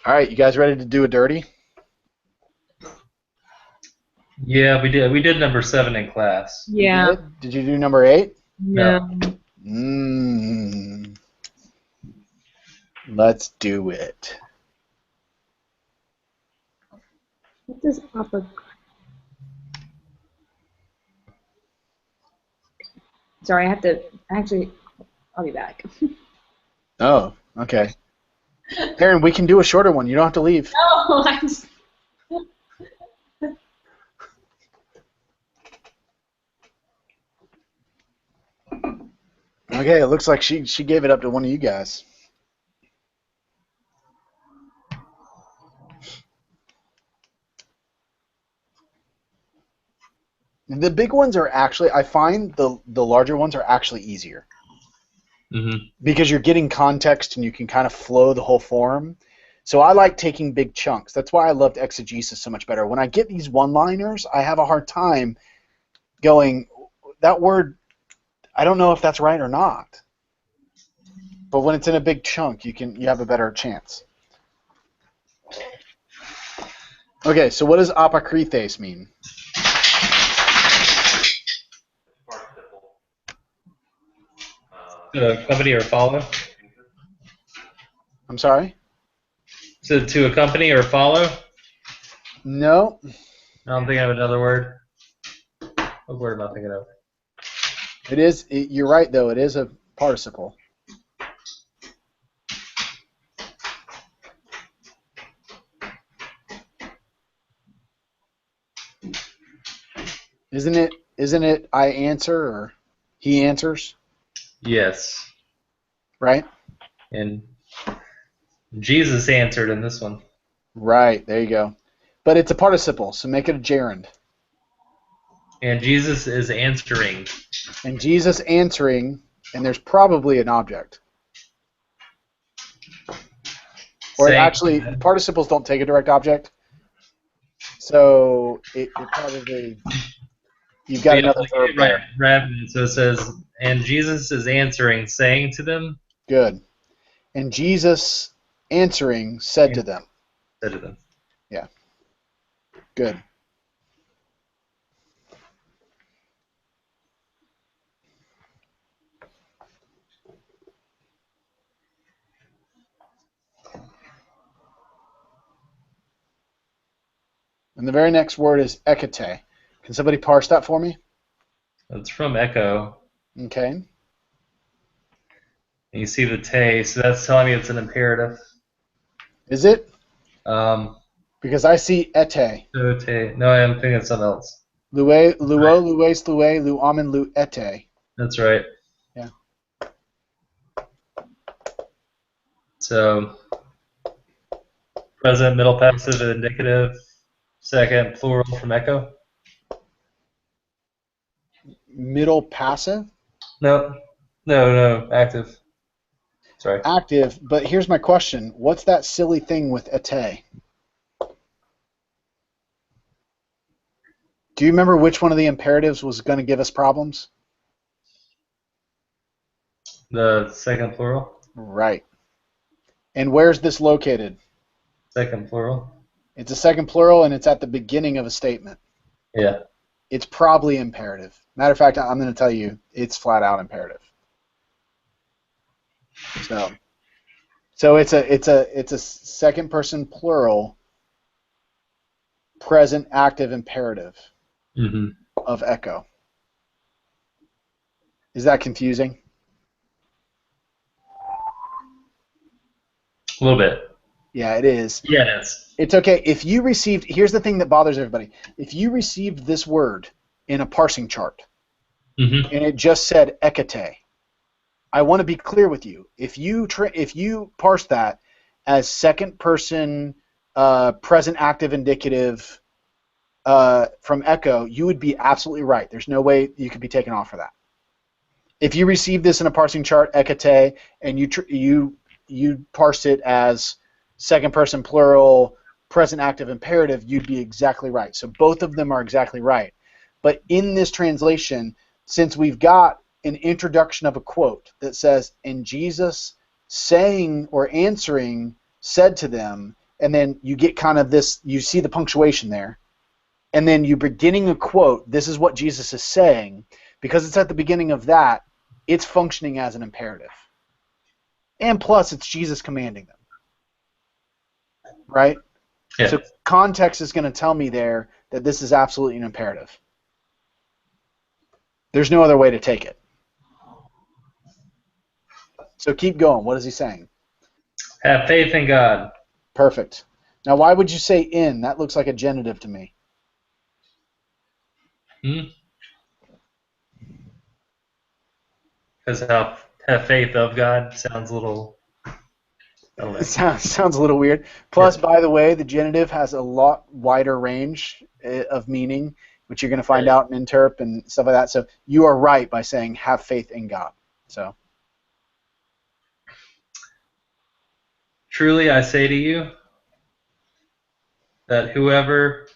All right, you guys ready to do a dirty? Yeah, we did. We did number 7 in class. Yeah. You did you do number 8? No. Let's do it. What does Papa? Sorry, I have to. Actually, I'll be back. Oh, okay. Aaron, we can do a shorter one. You don't have to leave. No, I'm just. Okay, it looks like she gave it up to one of you guys. The big ones are actually, I find the larger ones are actually easier. Mm-hmm. Because you're getting context and you can kind of flow the whole form. So I like taking big chunks. That's why I loved exegesis so much better. When I get these one-liners, I have a hard time going, that word, I don't know if that's right or not. But when it's in a big chunk, you have a better chance. Okay, so what does apokrites mean? Participle. To accompany or follow. I'm sorry? To accompany or follow. No. I don't think I have another word. What word am I thinking of? You're right, though. It is a participle. Isn't it I answer or he answers? Yes. Right? And Jesus answered in this one. Right, there you go. But it's a participle, so make it a gerund. And Jesus is answering. And Jesus answering, and there's probably an object. Or actually, participles don't take a direct object. So it probably, you've got another verb there. Right. So it says, and Jesus is answering, saying to them. Good. And Jesus answering said to them. Said to them. Yeah. Good. And the very next word is ekate. Can somebody parse that for me? That's from echo. Okay. And you see the te, so that's telling me it's an imperative. Is it? Um, Because I see ete. No, I'm thinking of something else. Luo, lues, lue, lu amen, lu ete. That's right. Yeah. So, present, middle passive, indicative, second, plural from echo. Middle passive? No, active. Sorry. Active, but here's my question. What's that silly thing with ete? Do you remember which one of the imperatives was going to give us problems? The second plural. Right. And where's this located? Second plural. It's a second plural, and it's at the beginning of a statement. Yeah. It's probably imperative. Matter of fact, I'm going to tell you, it's flat out imperative. So it's a second person plural, present active imperative of echo. Is that confusing? A little bit. Yeah, it is. Yeah, it is. It's okay. If you received, here's the thing that bothers everybody. If you received this word in a parsing chart, and it just said ekate, I want to be clear with you. If you parse that as second person present active indicative from echo, you would be absolutely right. There's no way you could be taken off for that. If you receive this in a parsing chart, ekate, and you parse it as second person plural, present active imperative, you'd be exactly right. So both of them are exactly right. But in this translation, since we've got an introduction of a quote that says, and Jesus saying or answering said to them, and then you get kind of this, you see the punctuation there, and then you're beginning a quote, this is what Jesus is saying, because it's at the beginning of that, it's functioning as an imperative. And plus, it's Jesus commanding them. Right? Yeah. So context is going to tell me there that this is absolutely an imperative. There's no other way to take it. So keep going. What is he saying? Have faith in God. Perfect. Now, why would you say in? That looks like a genitive to me. Because have faith of God sounds a little. It sounds a little weird. Plus, Yeah. by the way, the genitive has a lot wider range of meaning, which you're going to find out in interp and stuff like that. So you are right by saying have faith in God. So Truly, I say to you that whoever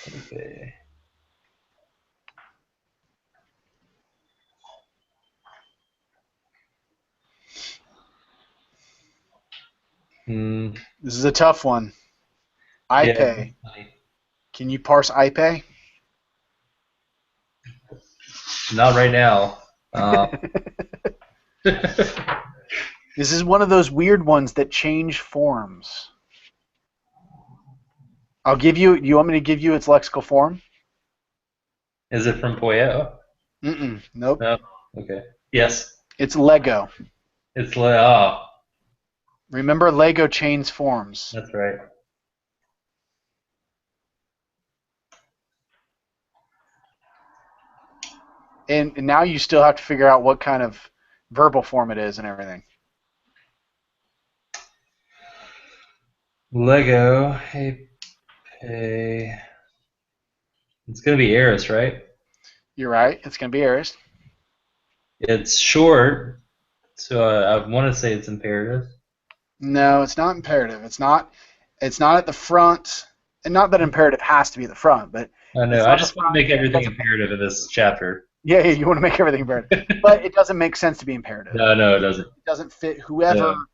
okay. this is a tough one. iPay. Yeah. Can you parse iPay? Not right now. This is one of those weird ones that change forms. I'll give you. You want me to give you its lexical form? Is it from Poyo? Nope. No. Okay. Yes. It's Lego. It's oh. Remember, Lego changes forms. That's right. And now you still have to figure out what kind of verbal form it is and everything. Lego. Hey. It's gonna be Eris, right? You're right. It's going to be Aorist. It's short, so I want to say it's imperative. No, it's not imperative. It's not at the front. And not that imperative has to be at the front, but I know. it's I not just the want to front, make and it everything doesn't- imperative in this chapter. Yeah, you want to make everything imperative. But it doesn't make sense to be imperative. No, it doesn't. It doesn't fit whoever, No.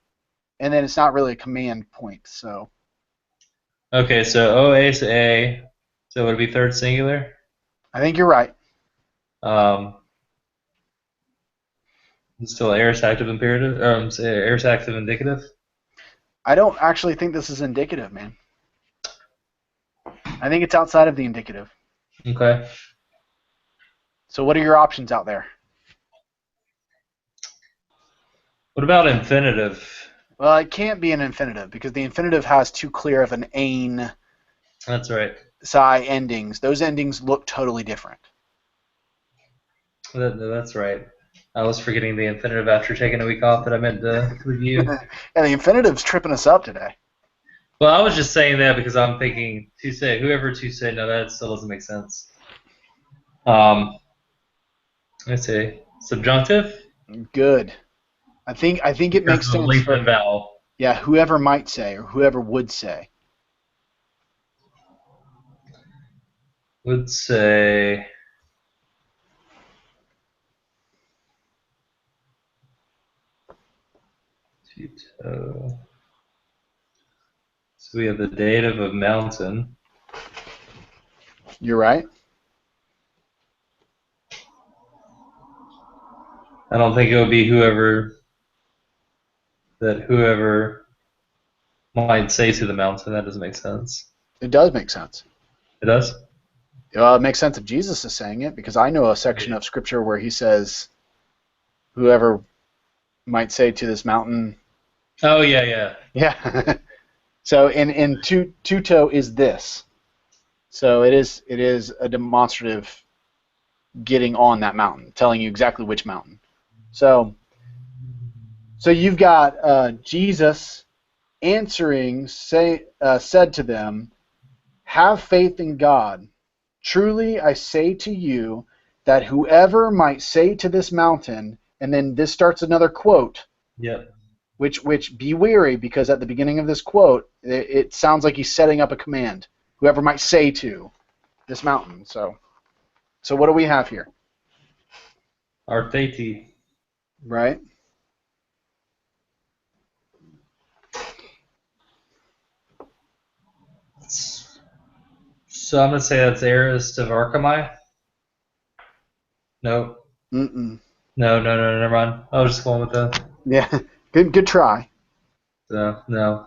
and then it's not really a command point. So Okay, so OA to A, so would it be third singular? I think you're right. It's still aorist active imperative, aorist active indicative. I don't actually think this is indicative, man. I think it's outside of the indicative. Okay. So what are your options out there? What about infinitive? Well, it can't be an infinitive because the infinitive has too clear of an ain That's right. psi endings. Those endings look totally different. That's right. I was forgetting the infinitive after taking a week off that I meant to review. And the infinitive's tripping us up today. Well, I was just saying that because I'm thinking to say whoever to say. No, that still doesn't make sense. Let's see. Subjunctive. Good. I think it makes sense Lengthen for vowel. yeah, whoever might say or whoever would say. Would say. So we have the dative of mountain. You're right. I don't think it would be whoever might say to the mountain. That doesn't make sense. It does make sense. It does? It makes sense if Jesus is saying it because I know a section of scripture where he says, "Whoever might say to this mountain." Oh yeah. Yeah. So in tuto is this. So it is a demonstrative getting on that mountain, telling you exactly which mountain. So you've got Jesus answering said to them, "Have faith in God. Truly I say to you that whoever might say to this mountain," and then this starts another quote. Yep. Which be wary, because at the beginning of this quote, it sounds like he's setting up a command. Whoever might say to this mountain. So what do we have here? Artheti. Right? So I'm gonna say that's Aorist of Archimai. No. Mm-mm. No, never mind. I was just going with that. Yeah. Good try. So, no.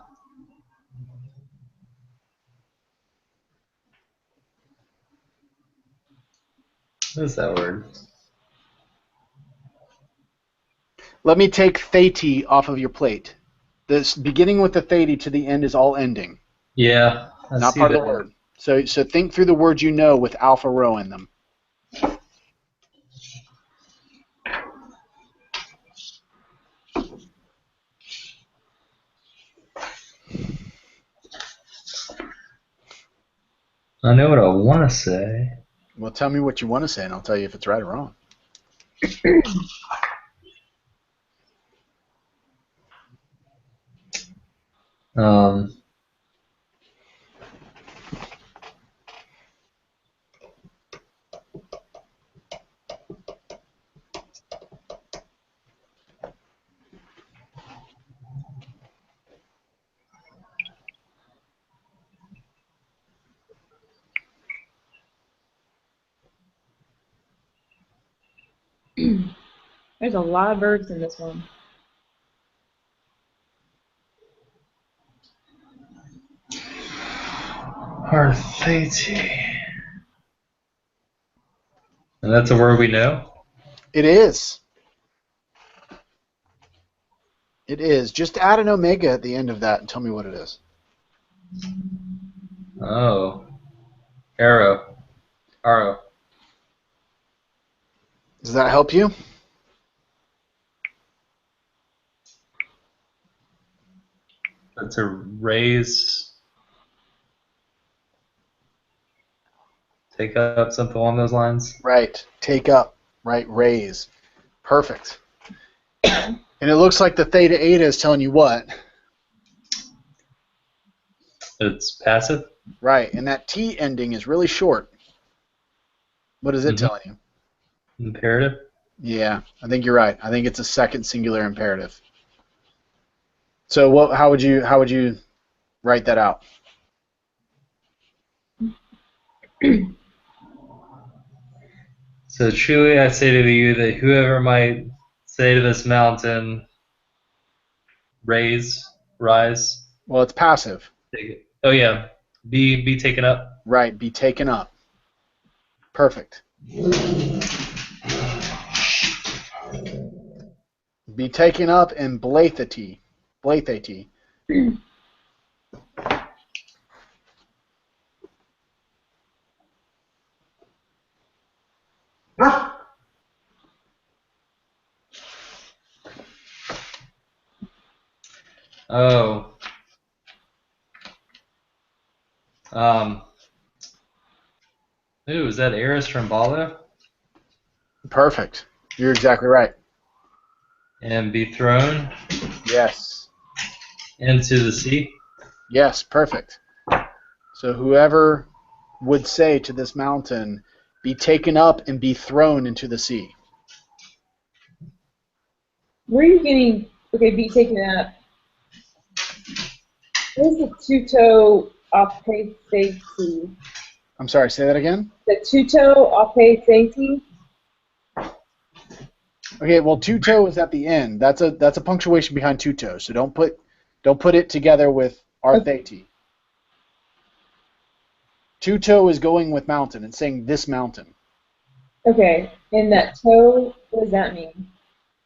What is that word? Let me take theti off of your plate. This beginning with the theti to the end is all ending. Yeah, I Not see part that. of the word. So think through the words you know with alpha rho in them. I know what I want to say. Well, tell me what you want to say, and I'll tell you if it's right or wrong. Um, There's a lot of verbs in this one. Artheti. And that's a word we know? It is. It is. Just add an omega at the end of that and tell me what it is. Oh. Arrow. Arrow. Does that help you? That's a raise. Take up something along those lines. Right. Take up. Right. Raise. Perfect. And it looks like the theta eta is telling you what? It's passive. Right. And that T ending is really short. What is it telling you? Imperative. Yeah, I think you're right. I think it's a second singular imperative. So how would you write that out? So truly I say to you that whoever might say to this mountain, rise. Well, it's passive. Take it. Oh yeah, be taken up. Right, be taken up. Perfect. Be taken up and blathety. Blathety. Oh. Ooh, is that Eris Trimbalo? Perfect. You're exactly right. And be thrown Yes. into the sea. Yes, perfect. So whoever would say to this mountain, be taken up and be thrown into the sea. Where are you getting, okay, be taken up? What is the tuto opeseti? I'm sorry, say that again? The tuto opeseti? Okay, well, tuto is at the end. That's a punctuation behind tuto. So don't put it together with artheti. Tuto is going with mountain and saying this mountain. Okay, and that toe, what does that mean?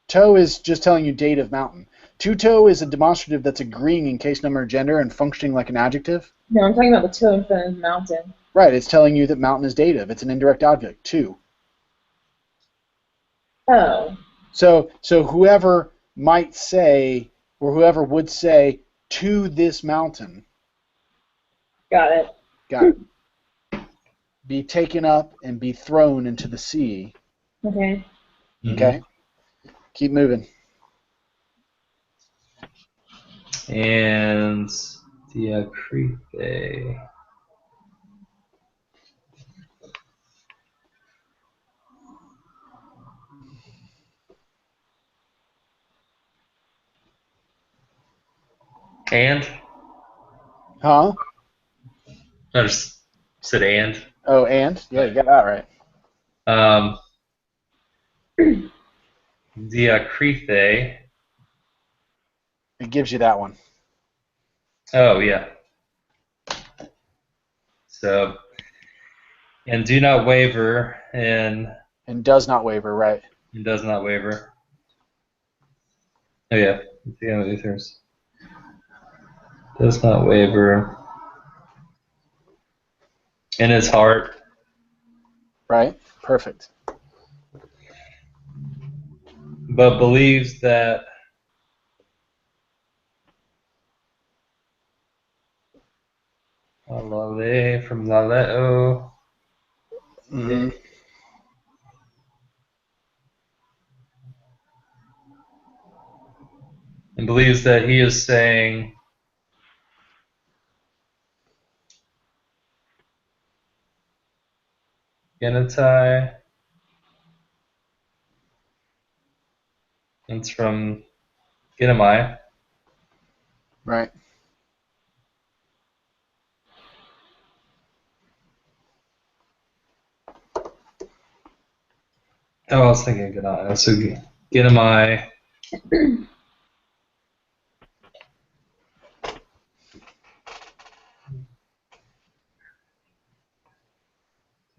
To is just telling you date of mountain. Tuto is a demonstrative that's agreeing in case, number, and gender and functioning like an adjective. No, I'm talking about the toe in front of the mountain. Right, it's telling you that mountain is dative. It's an indirect object, to. Oh. So whoever might say, or whoever would say to this mountain. Got it. Got it. Be taken up and be thrown into the sea. Okay. Okay? Keep moving. And Diacrite. And? Huh? I just said and. Oh, and? Yeah, you got that right. Diacrite. It gives you that one. Oh, yeah. So, and do not waver, and does not waver, right. does not waver. Oh, yeah. The Aethers. Does not waver. In his heart. Right? Perfect. But believes that Lale from Laleo. Mm-hmm. And believes that he is saying Genitai. It's from Genomai. Right. Oh, I was thinking Genai. So Genomai.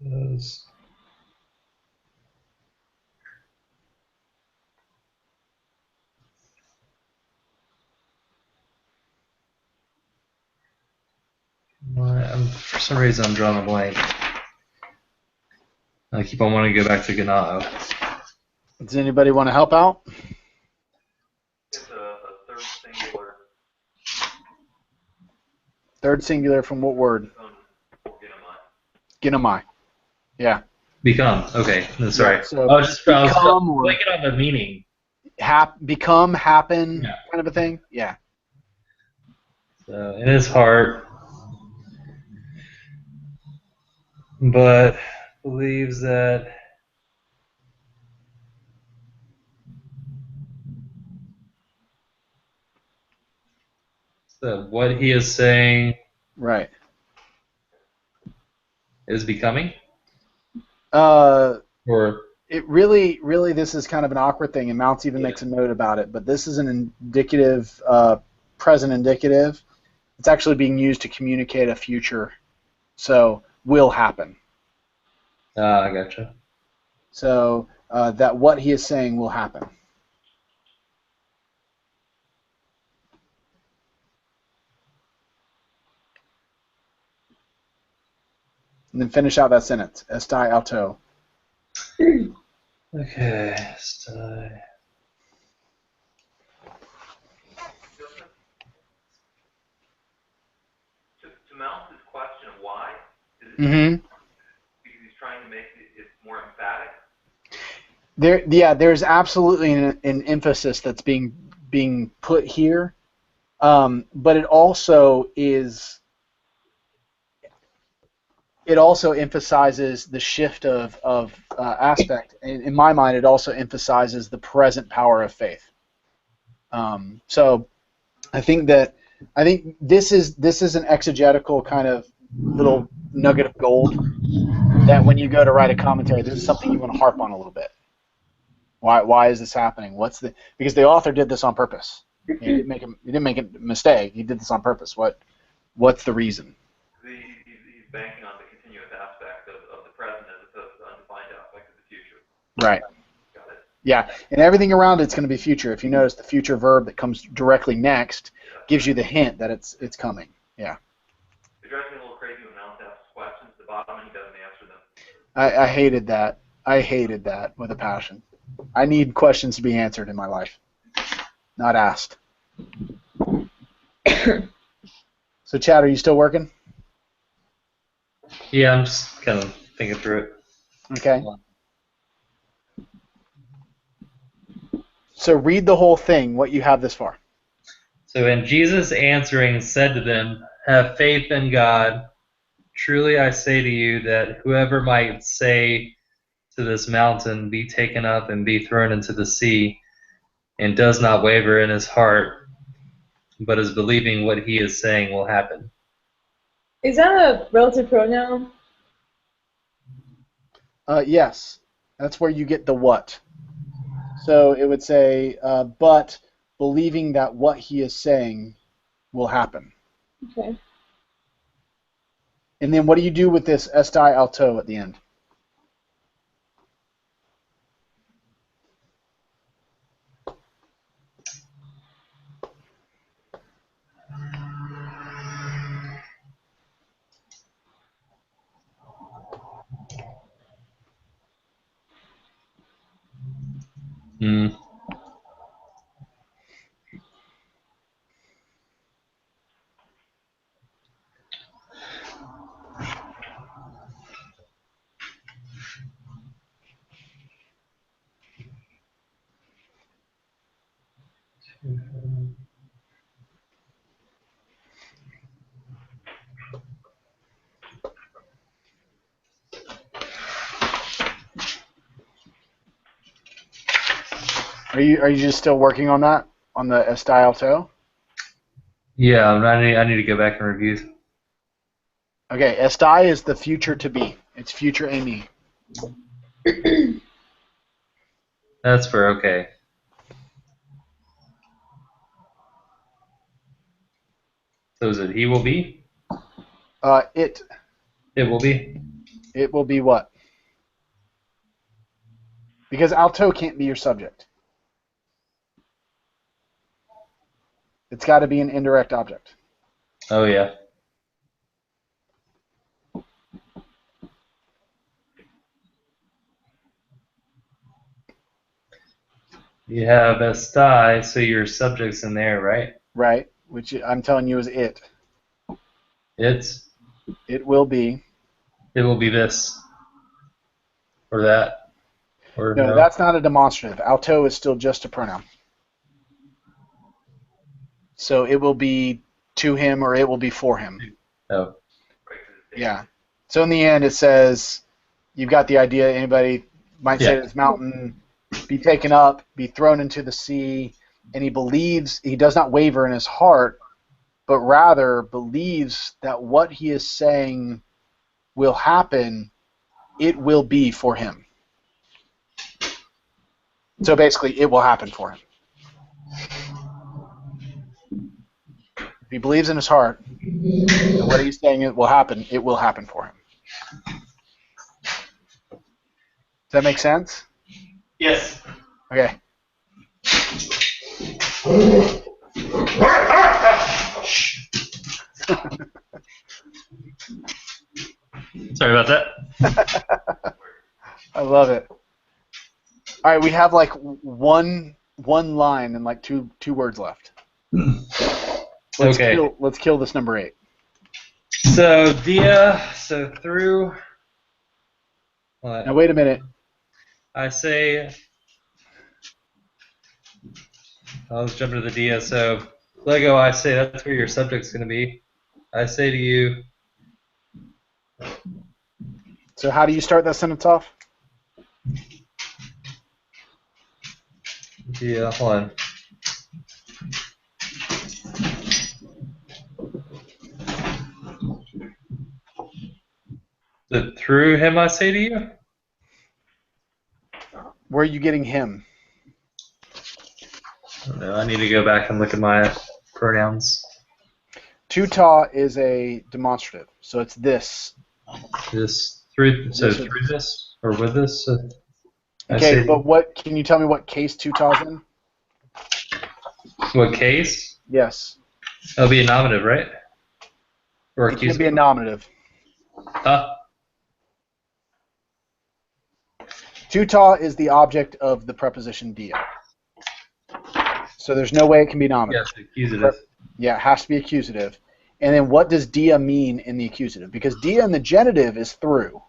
Does for some reason I'm drawing a blank. I keep on wanting to go back to Ganao. Does anybody want to help out? It's a third singular. Third singular from what word? Ginamai. Ginamai. Yeah. Become. Okay. No, sorry. Yeah, so I was become or blanking on the meaning. become, happen, Yeah. kind of a thing? Yeah. So in his heart, but believes that what he is saying Right. is becoming? Or it really, this is kind of an awkward thing, and Mounts even makes a note about it, but this is an indicative, present indicative. It's actually being used to communicate a future, so will happen. I gotcha. So that what he is saying will happen. And then finish out that sentence. Estai auto. Okay. Estai. To Mount's question of why, is it Mm-hmm. because he's trying to make it more emphatic? There's absolutely an emphasis that's being put here, but it also emphasizes the shift of aspect. In my mind, it also emphasizes the present power of faith. So I think this is an exegetical kind of little nugget of gold that when you go to write a commentary, this is something you want to harp on a little bit. Why is this happening? Because the author did this on purpose. He didn't make a mistake. He did this on purpose. What's the reason? He's banking on the continuous aspect of the present as opposed to the undefined aspect of the future. Right. Got it. Yeah, and everything around it's going to be future. If you notice, the future verb that comes directly next gives you the hint that it's coming. Yeah. It drives me a little crazy when Mount asks questions at the bottom and he doesn't answer them. I hated that. I hated that with a passion. I need questions to be answered in my life, not asked. So, Chad, are you still working? Yeah, I'm just kind of thinking through it. Okay. So read the whole thing, what you have this far. So, and Jesus answering said to them, "Have faith in God. Truly I say to you that whoever might say to this mountain, be taken up and be thrown into the sea, and does not waver in his heart, but is believing what he is saying will happen." Is that a relative pronoun? Yes. That's where you get the what. So it would say, but believing that what he is saying will happen. Okay. And then what do you do with this esti alto at the end? Hmm. Are you just still working on that? On the esti alto? Yeah, I need to go back and review. Okay, esti is the future to be. It's future Amy. That's for okay. So is it he will be? It It will be? will be what? Because alto can't be your subject. It's got to be an indirect object. Oh, yeah. You have estai, so your subject's in there, right? Right, which I'm telling you is it. It's, It will be. it will be this. Or that. Or No, no. that's not a demonstrative. Alto is still just a pronoun. So it will be to him or it will be for him. Oh. Yeah. So in the end, it says, you've got the idea. Anybody might say Yeah. to this mountain, be taken up, be thrown into the sea, and he believes, he does not waver in his heart, but rather believes that what he is saying will happen, it will be for him. So basically, it will happen for him. If he believes in his heart that what he's saying it will happen for him. Does that make sense? Yes. Okay. Sorry about that. I love it. All right, we have like one line and like two words left. Let's kill this number 8. So through what? Now wait a minute. I say, let's jump to the dia. So Lego, I say that's where your subject's going to be. I say to you. So how do you start that sentence off? Yeah, hold on. So through him, I say to you. Where are you getting him? I don't know. I need to go back and look at my pronouns. Tuta is a demonstrative, so it's this. This through. So This through this or with this. Okay, but what? Can you tell me what case Tuta's in? What case? Yes. That'll be a nominative, right? Or It can be a nominative. Tuta is the object of the preposition dia. So there's no way it can be nominative. Yes, accusative. Yeah, it has to be accusative. And then what does dia mean in the accusative? Because dia in the genitive is through,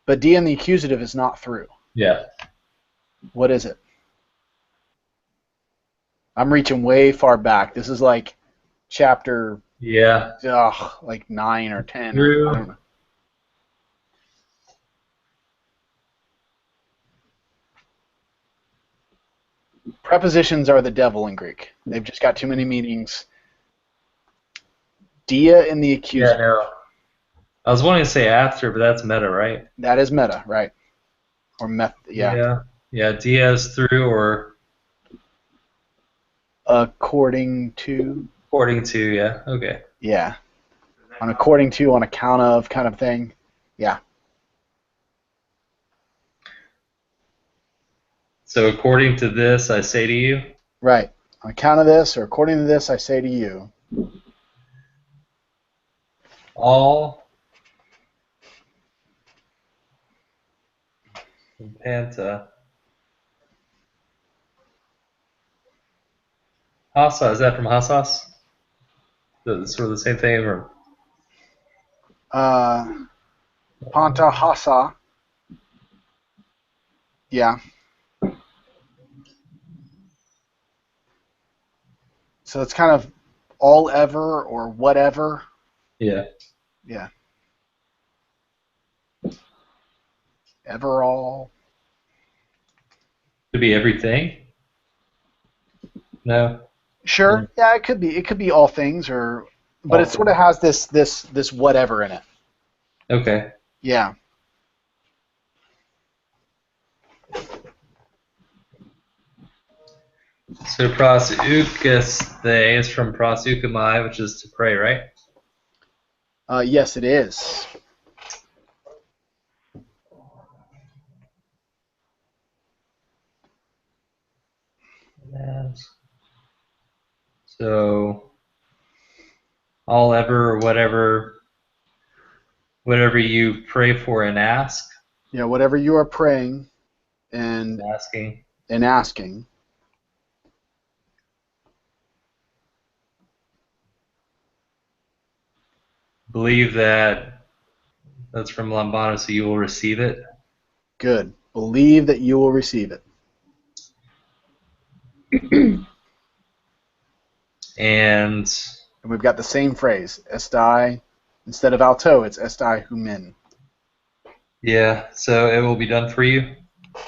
but dia in the accusative is not through. Yeah. What is it? I'm reaching way far back. This is like chapter like 9 or 10. Or, I don't know. Prepositions are the devil in Greek. They've just got too many meanings. Dia in the accusative. Yeah, no. I was wanting to say after, but that's meta, right? That is meta, right? Or Yeah. Yeah, dia is through or according to. according to, yeah. Okay. Yeah. On according to, on account of kind of thing. Yeah. So according to this, I say to you. Right. On account of this, or according to this, I say to you. All Panta. Hasa, is that from Hasas? Sort of the same thing, or Panta hasa. Yeah. So it's kind of all ever or whatever. yeah. Yeah. Ever all. Could be everything. No. Sure. Yeah, it could be. It could be all things, or, but it sort of has this whatever in it. Okay. Yeah. So prosukaste is from prosukamai, which is to pray, right? Yes, it is. So all ever, whatever you pray for and ask. Yeah, whatever you are praying and asking. Believe that's from Lambano, so you will receive it. Good. Believe that you will receive it. And we've got the same phrase, estai. Instead of alto, it's estai humin. Yeah, so it will be done for you.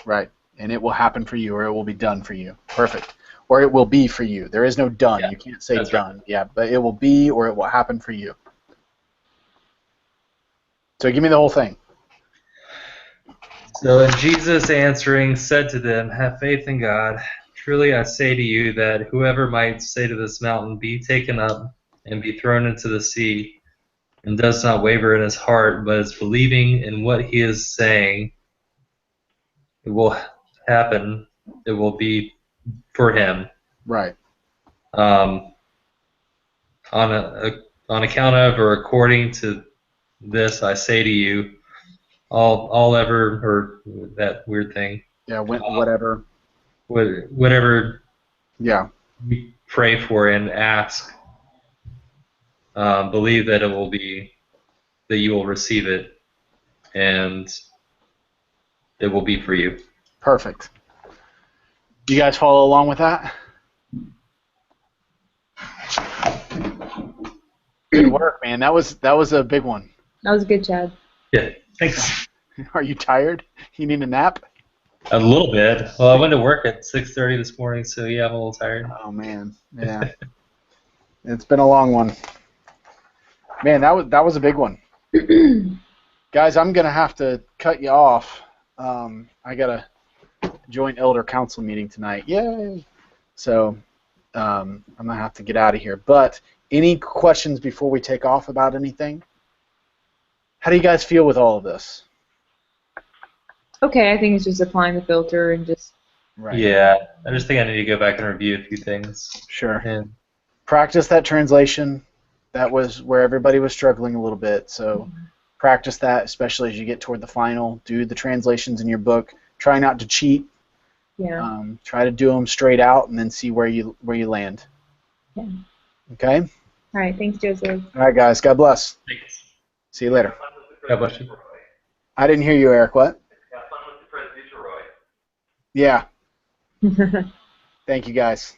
Right, and it will happen for you, or it will be done for you. Perfect. Or it will be for you. There is no done. Yeah, you can't say done. Right. Yeah, but it will be, or it will happen for you. So give me the whole thing. So, and Jesus answering said to them, have faith in God. Truly I say to you that whoever might say to this mountain, be taken up and be thrown into the sea, and does not waver in his heart, but is believing in what he is saying, it will happen. It will be for him. Right. On account of or according to this, I say to you, all ever, or that weird thing. Yeah. Whatever. Whatever. Yeah. You pray for and ask. Believe that that you will receive it, and it will be for you. Perfect. You guys follow along with that? Good work, man. That was a big one. That was good, Chad. Yeah, thanks. Are you tired? You need a nap? A little bit. Well, I went to work at 6:30 this morning, so yeah, I'm a little tired. Oh man, yeah. It's been a long one. Man, that was a big one. Guys, I'm gonna have to cut you off. I got a joint elder council meeting tonight. Yay! So I'm gonna have to get out of here. But any questions before we take off about anything? How do you guys feel with all of this? Okay, I think it's just applying the filter and just... Right. Yeah, I just think I need to go back and review a few things. Sure. And practice that translation. That was where everybody was struggling a little bit. So practice that, especially as you get toward the final. Do the translations in your book. Try not to cheat. Yeah. Try to do them straight out, and then see where you land. Yeah. Okay? All right. Thanks, Joseph. All right, guys. God bless. Thanks. See you later. God bless you. I didn't hear you, Eric. What? Have fun with the Presbyter, Roy. Yeah. Thank you, guys.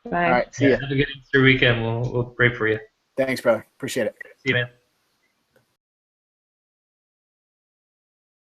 Bye. All right. See ya. Have a good Easter weekend. We'll pray for you. Thanks, brother. Appreciate it. See you, man.